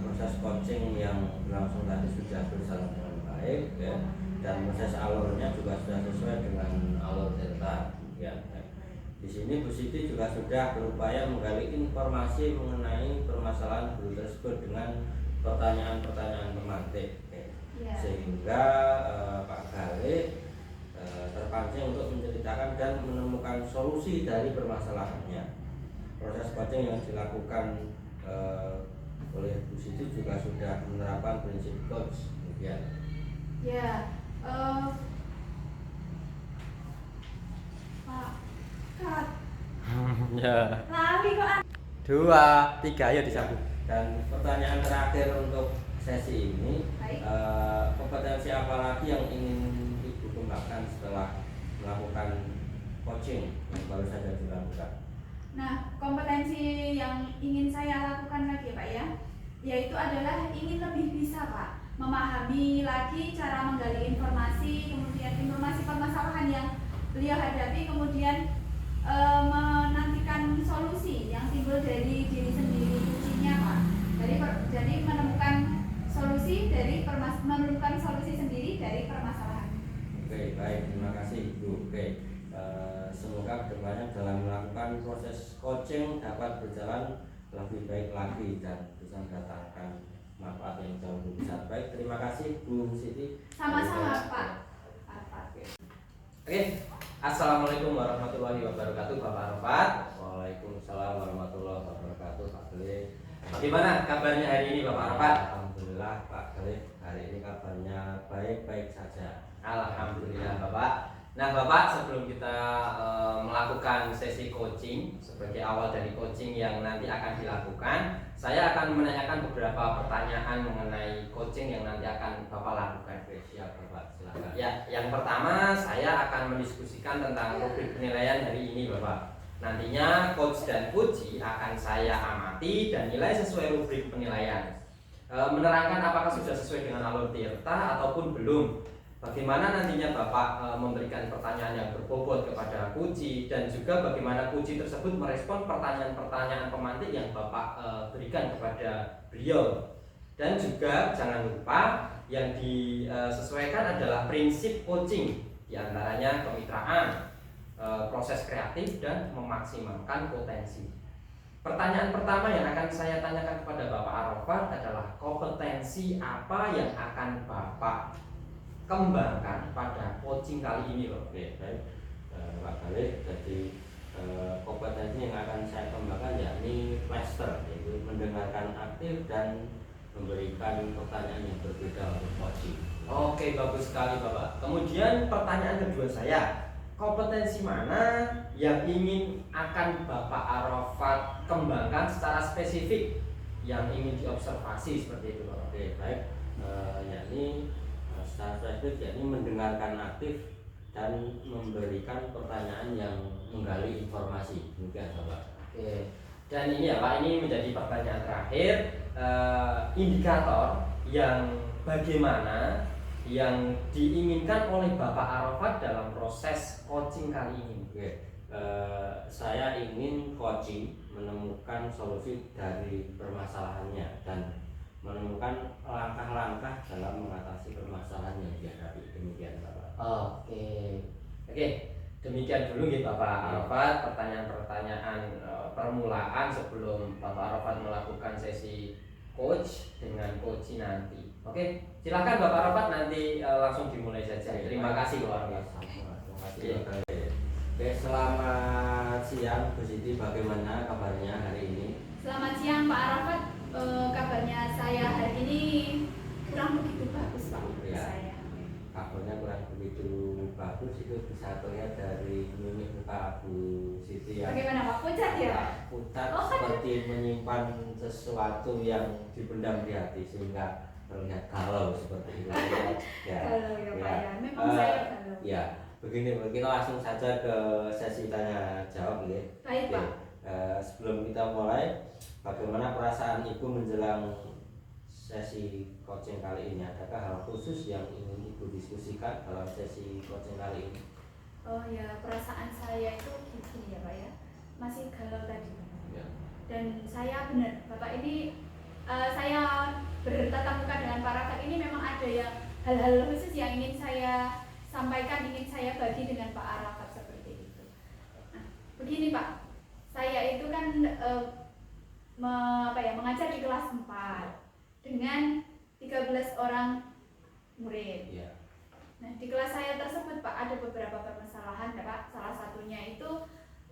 proses coaching yang berlangsung tadi sudah berjalan dengan baik ya, dan proses alurnya juga sudah sesuai dengan alur delta ya. Di sini Bu Siti juga sudah berupaya menggali informasi mengenai permasalahan guru tersebut dengan pertanyaan-pertanyaan pemantik Ya. sehingga Pak Gale terpancing untuk menceritakan dan menemukan solusi dari permasalahannya. Proses coaching yang dilakukan oleh Bu Siti juga sudah menerapkan prinsip coach demikian. Ya, Pak, Kat, Ya. lali kok. 2, 3 ayo disambung. Dan pertanyaan terakhir untuk sesi ini, Baik. kompetensi apa lagi yang ingin Ibu kembangkan setelah melakukan coaching yang baru saja dilakukan? Nah, kompetensi yang ingin saya lakukan lagi Pak ya, yaitu adalah ingin lebih bisa Pak memahami lagi cara menggali informasi, kemudian informasi permasalahan yang beliau hadapi, kemudian menantikan solusi yang timbul dari diri sendiri kuncinya Pak. Jadi menemukan solusi sendiri dari permasalahan. Oke, baik, terima kasih Ibu. Oke, semoga kedepannya dalam melakukan proses coaching dapat berjalan lebih baik lagi dan bisa mendatangkan manfaat yang jauh lebih besar. Baik, terima kasih Bu Siti. Sama-sama Pak. Oke. Assalamualaikum warahmatullahi wabarakatuh Bapak Arafat. Waalaikumsalam warahmatullahi wabarakatuh Pak Gale. Bagaimana kabarnya hari ini Bapak Arafat? Alhamdulillah Pak Gale, hari ini kabarnya baik-baik saja. Alhamdulillah Bapak. Nah Bapak, sebelum kita melakukan sesi coaching sebagai awal dari coaching yang nanti akan dilakukan, saya akan menanyakan beberapa pertanyaan mengenai coaching yang nanti akan Bapak lakukan. Siap Bapak, silakan. Ya, yang pertama saya akan mendiskusikan tentang rubrik penilaian hari ini Bapak. Nantinya coach dan puji akan saya amati dan nilai sesuai rubrik penilaian. Menerangkan apakah sudah sesuai dengan alur tirta ataupun belum. Bagaimana nantinya Bapak memberikan pertanyaan yang berbobot kepada puji, dan juga bagaimana puji tersebut merespon pertanyaan-pertanyaan pemantik yang Bapak berikan kepada beliau. Dan juga jangan lupa yang disesuaikan adalah prinsip coaching, diantaranya kemitraan, proses kreatif, dan memaksimalkan potensi. Pertanyaan pertama yang akan saya tanyakan kepada Bapak Arafat adalah kompetensi apa yang akan Bapak kembangkan pada coaching kali ini Bapak? Oke, baik Pak Gale. Jadi kompetensi yang akan saya kembangkan yakni cluster, yaitu mendengarkan aktif dan memberikan pertanyaan yang berbeda untuk coaching. Oke, bagus sekali Bapak. Kemudian pertanyaan kedua saya, kompetensi mana yang ingin akan Bapak Arafat kembangkan secara spesifik yang ingin diobservasi seperti itu Bapak? Oke, baik, yakni secara spesifik yakni mendengarkan aktif dan memberikan pertanyaan yang menggali informasi. Demikian Bapak. Oke. Dan ini ya Pak, ini menjadi pertanyaan terakhir, indikator yang bagaimana yang diinginkan oleh Bapak Arafat dalam proses coaching kali ini. Oke, saya ingin coaching menemukan solusi dari permasalahannya dan menemukan langkah-langkah dalam mengatasi permasalahan yang dihadapi. Demikian Bapak. Oke, demikian dulu gitu Bapak Arafat, pertanyaan-pertanyaan permulaan sebelum Bapak Arafat melakukan sesi coach dengan coach nanti. Oke, silakan Bapak Arafat nanti langsung dimulai saja. Terima kasih luar biasa. Terima kasih. Oke, selamat siang Bu Siti, bagaimana kabarnya hari ini? Selamat siang Pak Arafat. Kabarnya saya hari ini kurang begitu bagus Pak. Ya. Saya. Kabarnya kurang begitu bagus, itu bisa terlihat dari mimik muka Bu Siti yang Bagaimana Pak? Pucat ya? pucat Oh, seperti menyimpan sesuatu yang dipendam di hati sehingga terlihat galau seperti itu. Ya. Galau ya Pak ya. Memang Eh, saya galau. Ya, begini kita langsung saja ke sesi tanya jawab ya. Baik Pak. Sebelum kita mulai, bagaimana perasaan Ibu menjelang sesi coaching kali ini? Adakah hal khusus yang ingin Ibu diskusikan dalam sesi coaching kali ini? Oh ya, perasaan saya itu gini ya Pak ya. Masih galau tadi. Ya. Dan saya benar, Bapak ini saya bertatap muka dengan Pak Arafat ini memang ada yang hal-hal khusus yang ingin saya sampaikan, ingin saya bagi dengan Pak Arafat seperti itu. Nah, begini Pak, saya itu kan mengajar di kelas 4 dengan 13 orang murid. Ya. Nah, di kelas saya tersebut Pak ada beberapa permasalahan ya Pak. Salah satunya itu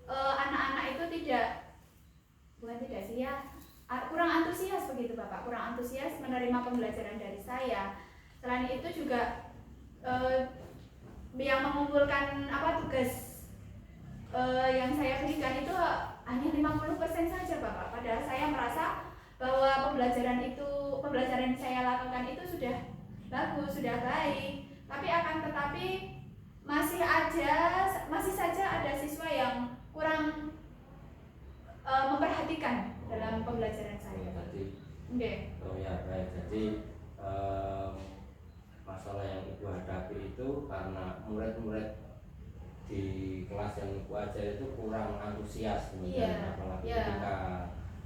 anak-anak itu bukan tidak sih ya, kurang antusias begitu Bapak, kurang antusias menerima pembelajaran dari saya. Selain itu juga yang mengumpulkan tugas yang saya berikan itu hanya 50% saja Bapak. Padahal saya merasa bahwa pembelajaran yang saya lakukan itu sudah bagus, sudah baik. Tapi akan tetapi masih saja ada siswa yang kurang memperhatikan dalam pembelajaran saya. Jadi, Oke. oh ya baik. Jadi masalah yang Ibu hadapi itu karena murid-murid di kelas yang Ibu ajar itu kurang antusias, kemudian apalagi ketika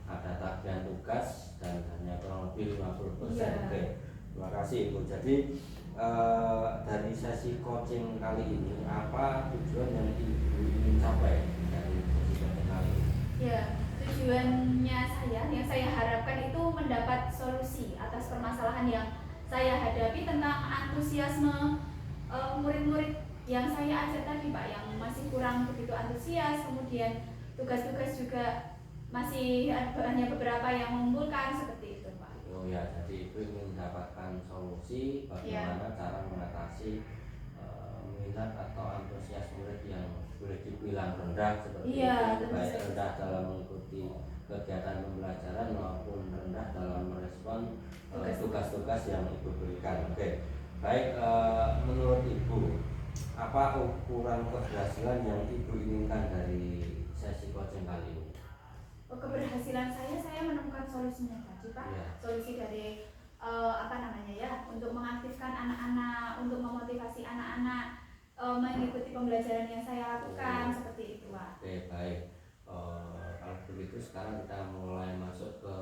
ada tagihan tugas dan hanya kurang lebih 50%. Oke, terima kasih Ibu. Jadi dari sesi coaching kali ini, apa tujuan yang Ibu ingin capai dari sesi coaching kali ini? Ya, tujuannya yang saya harapkan itu mendapat solusi atas permasalahan yang saya hadapi tentang antusiasme murid-murid yang saya ajar tadi Pak, yang masih kurang begitu antusias, kemudian tugas-tugas juga masih hanya beberapa yang mengumpulkan seperti itu Pak. Oh ya, jadi Ibu ingin mendapatkan solusi bagaimana cara mengatasi minat atau antusias murid yang boleh dibilang rendah seperti itu, baik rendah dalam mengikuti kegiatan pembelajaran maupun rendah dalam merespon tugas-tugas yang Ibu berikan. Oke, baik. Menurut Ibu, apa ukuran keberhasilan yang Ibu inginkan dari sesi coaching kali ini? Keberhasilan saya menemukan solusinya tadi Pak. Ya. Solusi dari untuk mengaktifkan anak-anak, untuk memotivasi anak-anak mengikuti pembelajaran yang saya lakukan seperti itu Pak. Oke, baik. Kalau begitu sekarang kita mulai masuk ke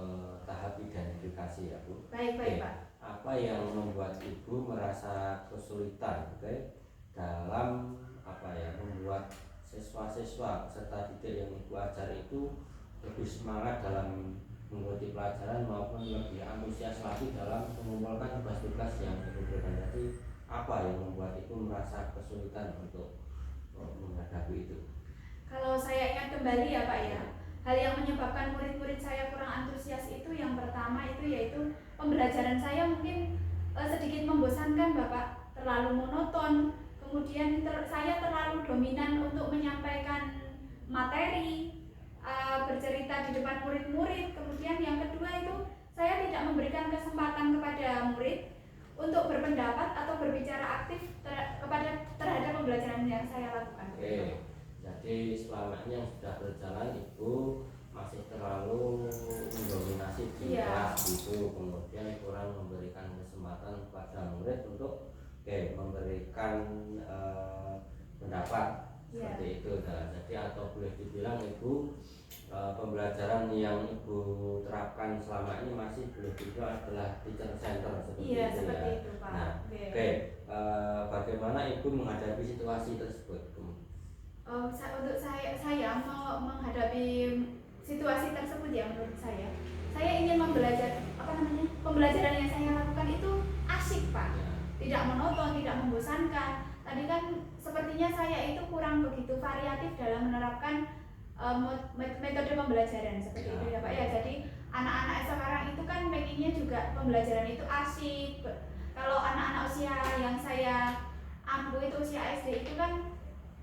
tahap identifikasi ya Bu. Baik Pak. Apa yang membuat Ibu merasa kesulitan, dalam membuat siswa-siswa peserta didik yang Ibu ajar itu lebih semangat dalam mengikuti pelajaran maupun lebih antusias lagi dalam mengumpulkan tugas-tugas yang Ibu berikan. Jadi apa yang membuat Ibu merasa kesulitan untuk menghadapi itu? Kalau saya ingat kembali ya Pak ya, hal yang menyebabkan murid-murid saya kurang antusias itu yang pertama itu yaitu pembelajaran saya mungkin sedikit membosankan Bapak, terlalu monoton. Kemudian saya terlalu dominan untuk menyampaikan materi, bercerita di depan murid-murid. Kemudian yang kedua itu saya tidak memberikan kesempatan kepada murid untuk berpendapat atau berbicara aktif terhadap pembelajaran yang saya lakukan. Oke, jadi selama ini yang sudah berjalan Ibu masih terlalu mendominasi di kelas gitu, kemudian kurang memberikan kesempatan kepada murid untuk memberikan pendapat seperti itu. Nah, jadi atau boleh dibilang Ibu pembelajaran yang Ibu terapkan selama ini masih belum itu adalah teacher center seperti Iya, itu seperti ya. itu, Pak. Nah, oke, bagaimana Ibu menghadapi situasi tersebut? Untuk saya mau menghadapi situasi tersebut ya, menurut saya ingin pembelajaran yang saya lakukan itu asik, Pak. Ya. Tidak monoton, tidak membosankan. Tadi kan sepertinya saya itu kurang begitu variatif dalam menerapkan metode pembelajaran seperti itu ya Pak ya. Jadi anak-anak sekarang itu kan pengennya juga pembelajaran itu asik. Kalau anak-anak usia yang saya ampu itu usia SD itu kan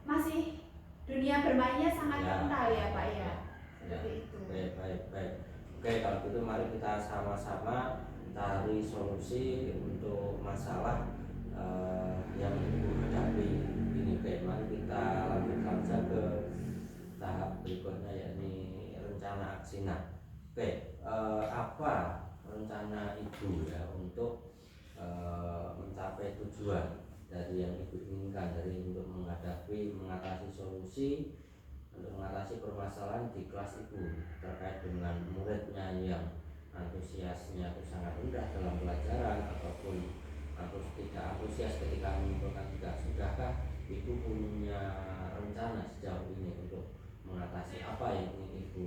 masih dunia bermainnya sangat kental ya Pak ya. Seperti itu. Baik. Oke, kalau gitu mari kita sama-sama cari solusi untuk masalah yang Ibu hadapi ini. Oke, mari kita lanjutkan saja ke tahap berikutnya, yakni rencana aksi. Nah, oke, apa rencana Ibu ya untuk mencapai tujuan dari yang Ibu inginkan, dari untuk mengatasi solusi untuk mengatasi permasalahan di kelas Ibu terkait dengan muridnya yang antusiasnya itu sangat rendah dalam pelajaran ataupun tidak antusias ketika mengumpulkan tugas. Sudahkah Ibu punya rencana sejauh ini untuk mengatasi apa yang ingin Ibu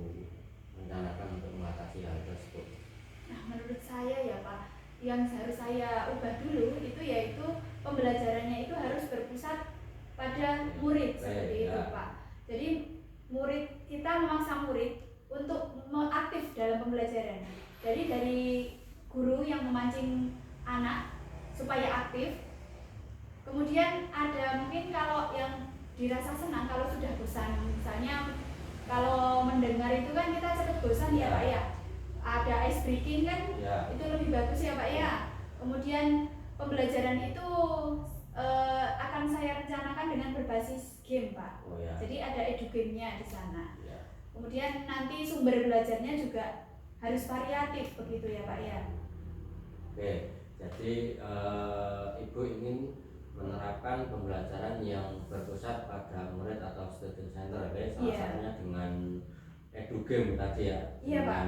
rencanakan untuk mengatasi hal tersebut? Nah, menurut saya ya Pak, yang harus saya ubah dulu itu yaitu pembelajarannya itu harus berpusat pada murid seperti itu Pak. Jadi kita memaksa murid untuk aktif dalam pembelajaran. Jadi dari guru yang memancing anak supaya aktif. Kemudian ada mungkin kalau yang dirasa senang kalau sudah bosan, misalnya kalau mendengar itu kan kita cepat bosan ya Pak ya. Ada ice breaking kan, itu lebih bagus ya Pak ya. Kemudian pembelajaran itu akan saya rencanakan dengan berbasis game Pak. Jadi ada edu game-nya di sana. Kemudian nanti sumber belajarnya juga harus variatif begitu ya Pak ya. Oke, jadi Ibu ingin menerapkan pembelajaran yang berpusat pada murid atau student center, salah satunya dengan edu game tadi ya, dengan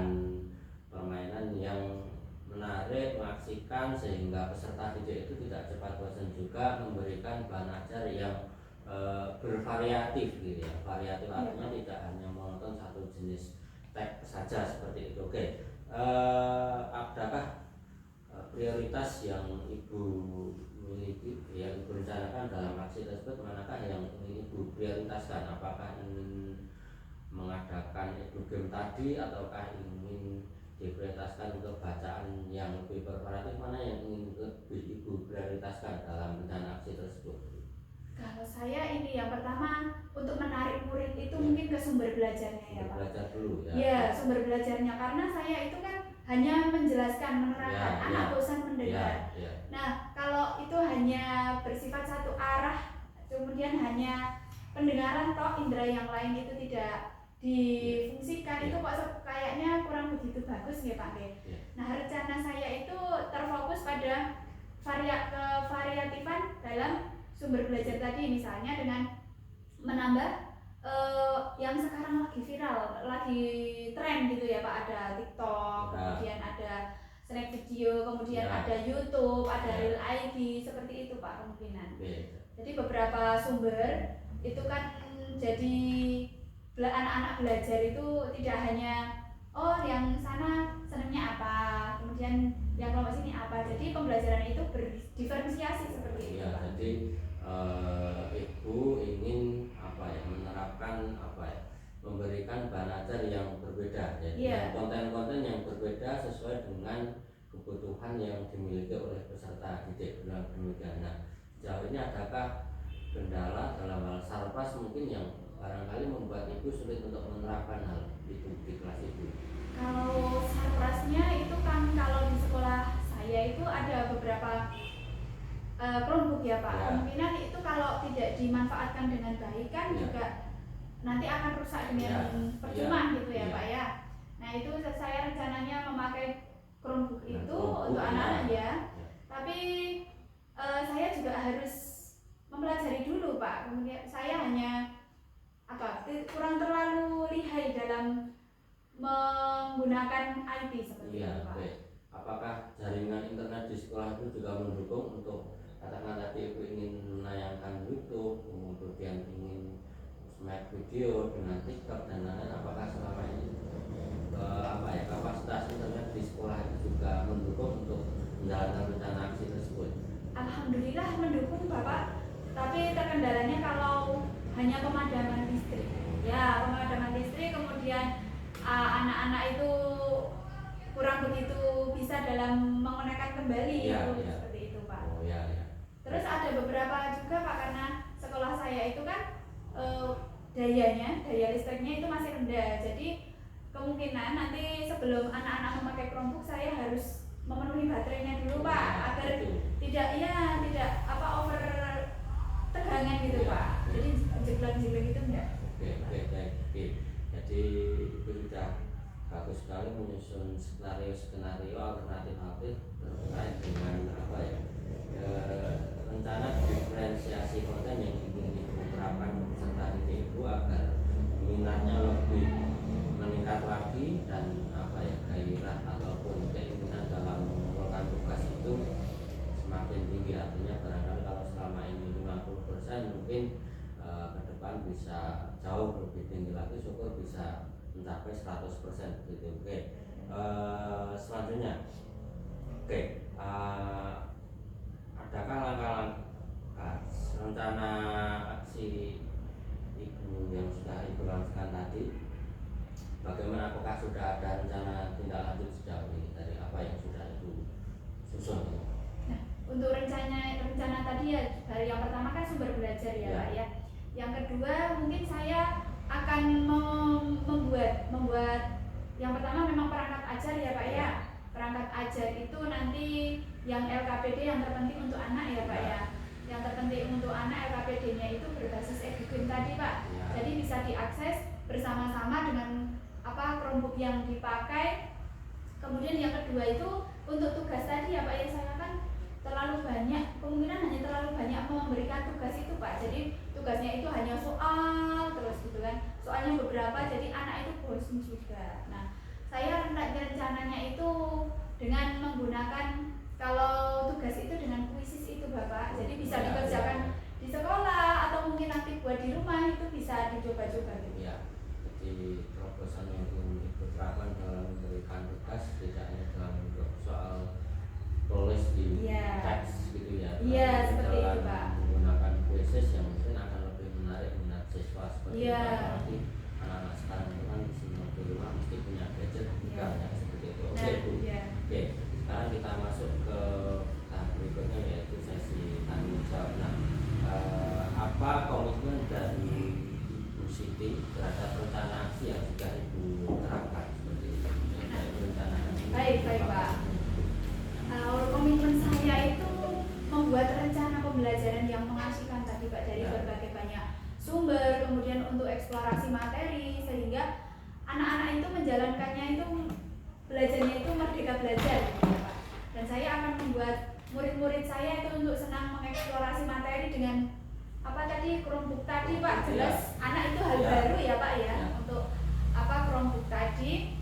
permainan yang menarik, mengasihkan sehingga peserta didik itu tidak cepat bosan, juga memberikan bahan ajar yang bervariatif gitu ya. Variatif artinya tidak hanya monoton satu jenis teks saja seperti itu. Oke, adakah prioritas yang Ibu miliki, yang Ibu rencanakan dalam aksi tersebut? Manakah yang ingin Ibu prioritaskan? Apakah ingin mengadakan edu game tadi ataukah ingin diprioritaskan untuk bacaan yang lebih bervariatif? Mana yang ingin lebih Ibu prioritaskan dalam rencana aksi tersebut? Kalau saya ini yang pertama untuk menarik murid itu mungkin ke sumber belajarnya ya Pak. Belajar dulu ya. Ya, sumber belajarnya, karena saya itu kan hanya menjelaskan, menerangkan, anak bosan mendengar. Nah, kalau itu hanya bersifat satu arah, kemudian hanya pendengaran toh, indera yang lain itu tidak difungsikan, itu kok kayaknya kurang begitu bagus ya Pak. Nah, rencana saya itu terfokus pada variatifan dalam sumber belajar tadi, misalnya dengan menambah yang sekarang lagi viral, lagi tren gitu ya Pak, ada TikTok, kemudian ada snack video, kemudian ada YouTube, ada Real ID, seperti itu Pak kemungkinan. Jadi beberapa sumber itu kan jadi anak-anak belajar itu tidak hanya yang sana senangnya apa, kemudian yang kelompok sini apa. Jadi pembelajaran itu berdiferensiasi seperti itu Pak. Jadi Ibu ingin menerapkan memberikan bahan ajar yang berbeda ya, konten-konten yang berbeda sesuai dengan kebutuhan yang dimiliki oleh peserta didik. Demikian. Nah, sejauh ini adakah kendala dalam hal sarpas mungkin yang barangkali membuat Ibu sulit untuk menerapkan hal itu di kelas Ibu? Kalau sarpasnya itu kan kalau di sekolah saya itu ada beberapa Chromebook ya Pak. Kemungkinan itu kalau tidak dimanfaatkan dengan baik kan juga nanti akan rusak dengan percuma gitu ya Pak ya. Nah, itu saya rencananya memakai Chromebook itu untuk anak-anak ya. Tapi saya juga harus mempelajari dulu Pak. Kemudian saya hanya kurang terlalu lihai dalam IT seperti Iya, itu Pak. baik. Apakah jaringan internet di sekolah itu juga mendukung untuk katakan tadi ibu ingin menayangkan YouTube, kemudian ingin smack video dengan TikTok dan lain-lain, apakah selama ini kapasitas internet di sekolah itu juga mendukung untuk menjalankan rencana aksi tersebut? Alhamdulillah mendukung Bapak, tapi terkendalanya kalau hanya pemadaman listrik. Ya, pemadaman listrik, kemudian anak-anak itu kurang begitu bisa dalam mengonekkan kembali seperti itu Pak. Oh ya. Terus ada beberapa juga Pak, karena sekolah saya itu kan daya listriknya itu masih rendah, jadi kemungkinan nanti sebelum anak-anak memakai Chromebook saya harus memenuhi baterainya dulu Pak, agar tidak over tegangan gitu Pak. Jadi jeblok-jeblok itu enggak. Oke. Jadi itu sudah bagus sekali menyusun skenario alternatif terkait dengan rencana diferensiasi konten yang ingin diterapkan peserta didik itu agar minatnya lebih meningkat lagi dan gairah ataupun keinginan dalam mengumpulkan tugas itu semakin tinggi. Artinya barangkali kalau selama ini 50% mungkin ke depan bisa jauh lebih tinggi lagi, syukur bisa mencapai 100% gitu. Oke. Selanjutnya adakah langkah rencana aksi ibu yang sudah ibu lakukan tadi? Bagaimana, apakah sudah ada rencana tindak lanjut sejauh ini dari apa yang sudah ibu susun? Nah, untuk rencana tadi ya, dari yang pertama kan sumber belajar ya Pak ya. Yang kedua mungkin saya akan membuat yang pertama memang perangkat ajar ya Pak ya. Perangkat ajar itu nanti yang LKPD yang terpenting untuk anak ya Pak ya. Yang terpenting untuk anak LKPD-nya itu berbasis EduGame tadi Pak. Jadi bisa diakses bersama-sama dengan Chromebook yang dipakai. Kemudian yang kedua itu untuk tugas tadi ya Pak ya, saya kan terlalu banyak, kemungkinan hanya terlalu banyak memberikan tugas itu Pak. Jadi tugasnya itu hanya soal terus gitu kan, soalnya beberapa, jadi anak itu bosan juga. Nah, saya rencananya itu dengan menggunakan, kalau tugas itu dengan kuisis itu Bapak, jadi bisa dikerjakan di sekolah atau mungkin nanti buat di rumah, itu bisa dicoba-coba gitu. Ya, jadi terobosan yang ingin diterapkan dalam memberikan tugas tidak hanya dalam bentuk soal tulis di teks gitu ya. Iya, seperti itu Pak. Menggunakan quizzes yang mungkin akan lebih menarik minat siswa seperti itu. Iya. Apalagi anak-anak sekarang itu kan semua di rumah mesti punya gadget juga ya, seperti itu. Oke Bu. Oke, sekarang kita masuk ke tahap berikutnya yaitu sesi tanya jawab. Nah, apa komitmen dari Ibu Siti terhadap rencana aksi yang sudah Ibu terapkan seperti itu? Baik Pak. Komitmen saya itu membuat rencana pembelajaran yang mengasihkan tadi Pak, dari berbagai banyak sumber, kemudian untuk eksplorasi materi, sehingga anak-anak itu menjalankannya itu, belajarnya itu merdeka belajar gitu ya Pak. Dan saya akan membuat murid-murid saya itu untuk senang mengeksplorasi materi dengan Chromebook tadi Pak. Jelas anak itu hal baru ya Pak ya, untuk Chromebook tadi.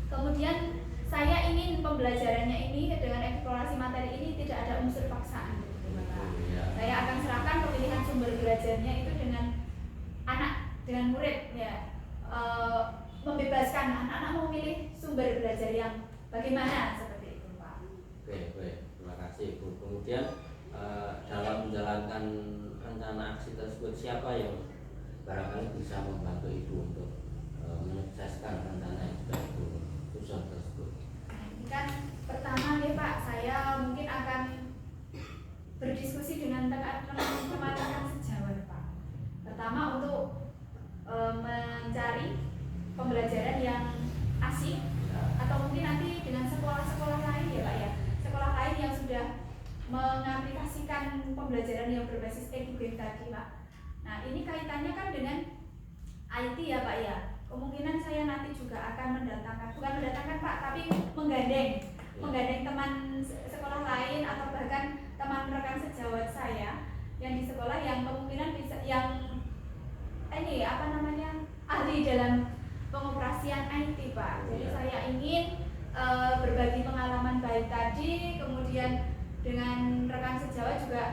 Kemudian saya ingin pembelajarannya ini dengan eksplorasi materi ini tidak ada unsur paksaan gitu Bapak. Saya akan serahkan pemilihan sumber belajarnya itu dengan murid ya, membebaskan anak-anak memilih sumber belajar yang bagaimana seperti itu Pak. Oke, baik, terima kasih Bu. Kemudian dalam menjalankan rencana aksi tersebut, siapa yang barangkali bisa membantu Ibu untuk menyukseskan rencana yang sudah Ibu susun tersebut? Ini kan pertama nih Pak, saya mungkin akan berdiskusi dengan teman-teman sejawat Pak. Pertama untuk mencari pembelajaran yang asik, atau mungkin nanti dengan sekolah-sekolah lain ya Pak ya, sekolah lain yang sudah mengaplikasikan pembelajaran yang berbasis EduGame tadi Pak. Nah ini kaitannya kan dengan IT ya Pak ya. Kemungkinan saya nanti juga akan bukan mendatangkan Pak, tapi menggandeng teman sekolah lain atau bahkan teman rekan sejawat saya yang di sekolah yang kemungkinan bisa ahli dalam pengoperasian IT Pak. Jadi saya ingin berbagi pengalaman baik tadi, kemudian dengan rekan sejawat juga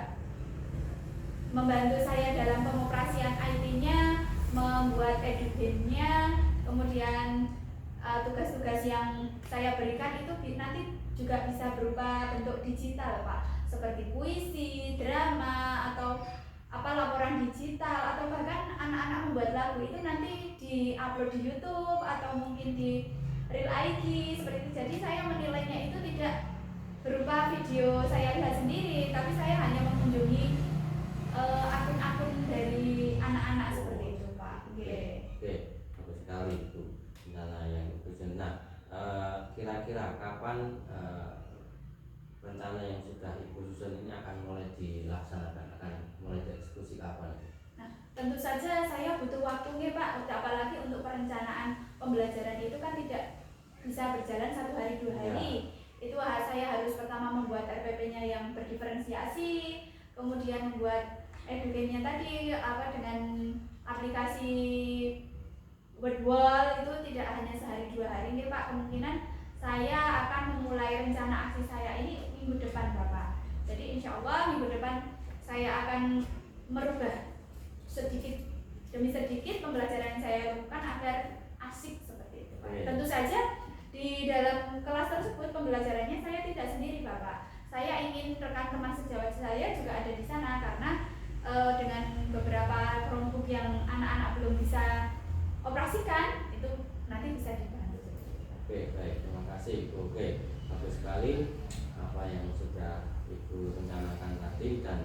membantu saya dalam pengoperasian IT-nya, membuat edugennya, kemudian tugas-tugas yang saya berikan itu nanti juga bisa berupa bentuk digital, Pak, seperti puisi, drama, atau laporan digital, atau bahkan anak-anak membuat lagu itu nanti di-upload di YouTube atau mungkin di Real IG seperti itu. Jadi saya menilainya itu tidak berupa video saya lihat sendiri, tapi saya hanya mengunjungi akun-akun dari anak-anak seperti itu, Pak. Oke, bagus sekali itu rencana yang itu. Nah, kira-kira kapan rencana yang sudah Ibu susun ini akan mulai dilaksanakan, akan mulai dieksekusi kapan? Nah, tentu saja saya butuh waktu nih, Pak, apalagi untuk perencanaan pembelajaran itu kan tidak bisa berjalan 1 hari 2 hari. Itu saya harus pertama membuat RPP-nya yang berdiferensiasi, kemudian membuat edugennya tadi dengan aplikasi Wordwall itu tidak hanya sehari 2 hari nih, Pak. Kemungkinan saya akan memulai rencana aksi saya ini minggu depan, Bapak. Jadi insya Allah minggu depan saya akan merubah sedikit demi sedikit pembelajaran yang saya lakukan agar asik seperti itu, Pak. Tentu saja di dalam kelas tersebut pembelajarannya saya tidak sendiri, Bapak. Saya ingin rekan teman sejawat saya juga ada di sana karena dengan beberapa Chromebook yang anak-anak belum bisa operasikan itu nanti bisa dibantu. Oke, baik, terima kasih Ibu. Oke, bagus sekali apa yang sudah Ibu rencanakan tadi, dan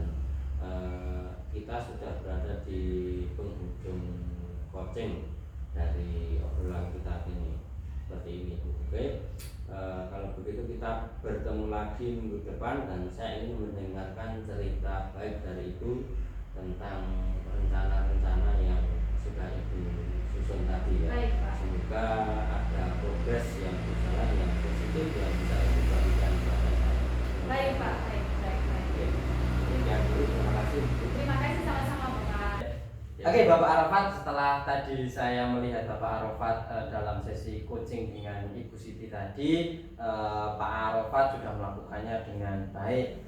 kita sudah berada di penghujung coaching dari obrolan kita ini. Seperti ini, Bu. Oke, kalau begitu kita bertemu lagi minggu depan, dan saya ingin mendengarkan cerita baik dari Ibu tentang rencana-rencana yang sudah Ibu susun tadi, ya. Baik, Pak. Semoga ada progres yang berjalan yang positif yang bisa Ibu bagikan kepada saya. Baik, Pak. Baik. Oke, demikian dulu. Terima kasih. Terima kasih sama-sama, Bapak. Oke, Bapak Arafat, setelah tadi saya melihat Bapak Arafat dalam sesi coaching dengan Ibu Siti tadi, Pak Arafat sudah melakukannya dengan baik.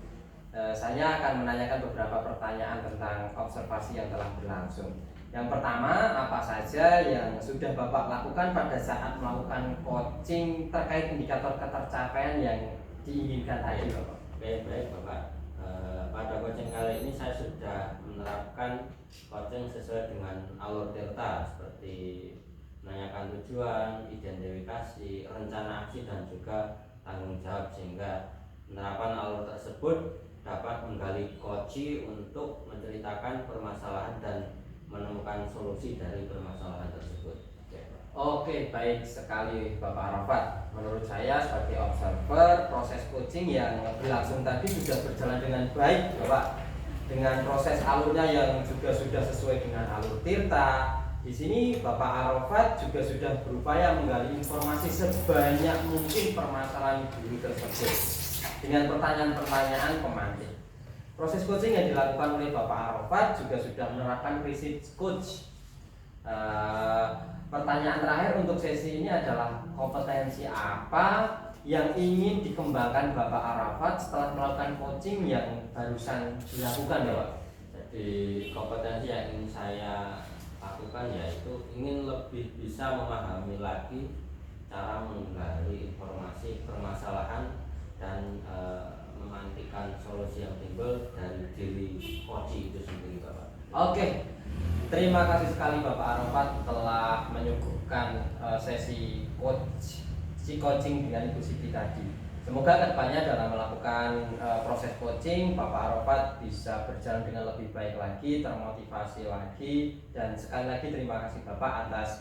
Saya akan menanyakan beberapa pertanyaan tentang observasi yang telah berlangsung. Yang pertama, apa saja yang sudah Bapak lakukan pada saat melakukan coaching terkait indikator ketercapaian yang diinginkan tadi, Bapak? Baik, Bapak. Pada coaching kali ini saya sudah menerapkan coaching sesuai dengan alur delta, seperti menanyakan tujuan, identifikasi, rencana aksi, dan juga tanggung jawab, sehingga penerapan alur tersebut dapat menggali coach untuk menceritakan permasalahan dan menemukan solusi dari permasalahan tersebut. Oke, baik sekali Bapak Arafat. Menurut saya sebagai observer, proses coaching yang berlangsung tadi sudah berjalan dengan baik, Bapak. Dengan proses alurnya yang juga sudah sesuai dengan alur Tirta. Di sini Bapak Arafat juga sudah berupaya menggali informasi sebanyak mungkin permasalahan guru tersebut dengan pertanyaan-pertanyaan pemantik. Proses coaching yang dilakukan oleh Bapak Arafat juga sudah menerapkan prinsip coach. Pertanyaan terakhir untuk sesi ini adalah kompetensi apa yang ingin dikembangkan Bapak Arafat setelah melakukan coaching yang barusan dilakukan, ya Pak? Jadi kompetensi yang ingin saya lakukan yaitu ingin lebih bisa memahami lagi cara menggali informasi permasalahan dan memantikan solusi yang timbul dari diri coach itu sendiri, Bapak. Oke. Terima kasih sekali Bapak Arafat telah menyuguhkan sesi coaching dengan Ibu Siti tadi. Semoga kedepannya dalam melakukan proses coaching Bapak Arafat bisa berjalan dengan lebih baik lagi, termotivasi lagi, dan sekali lagi terima kasih Bapak atas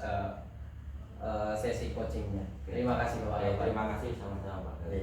sesi coachingnya. Terima kasih Bapak Arafat. Terima kasih sama-sama, Pak.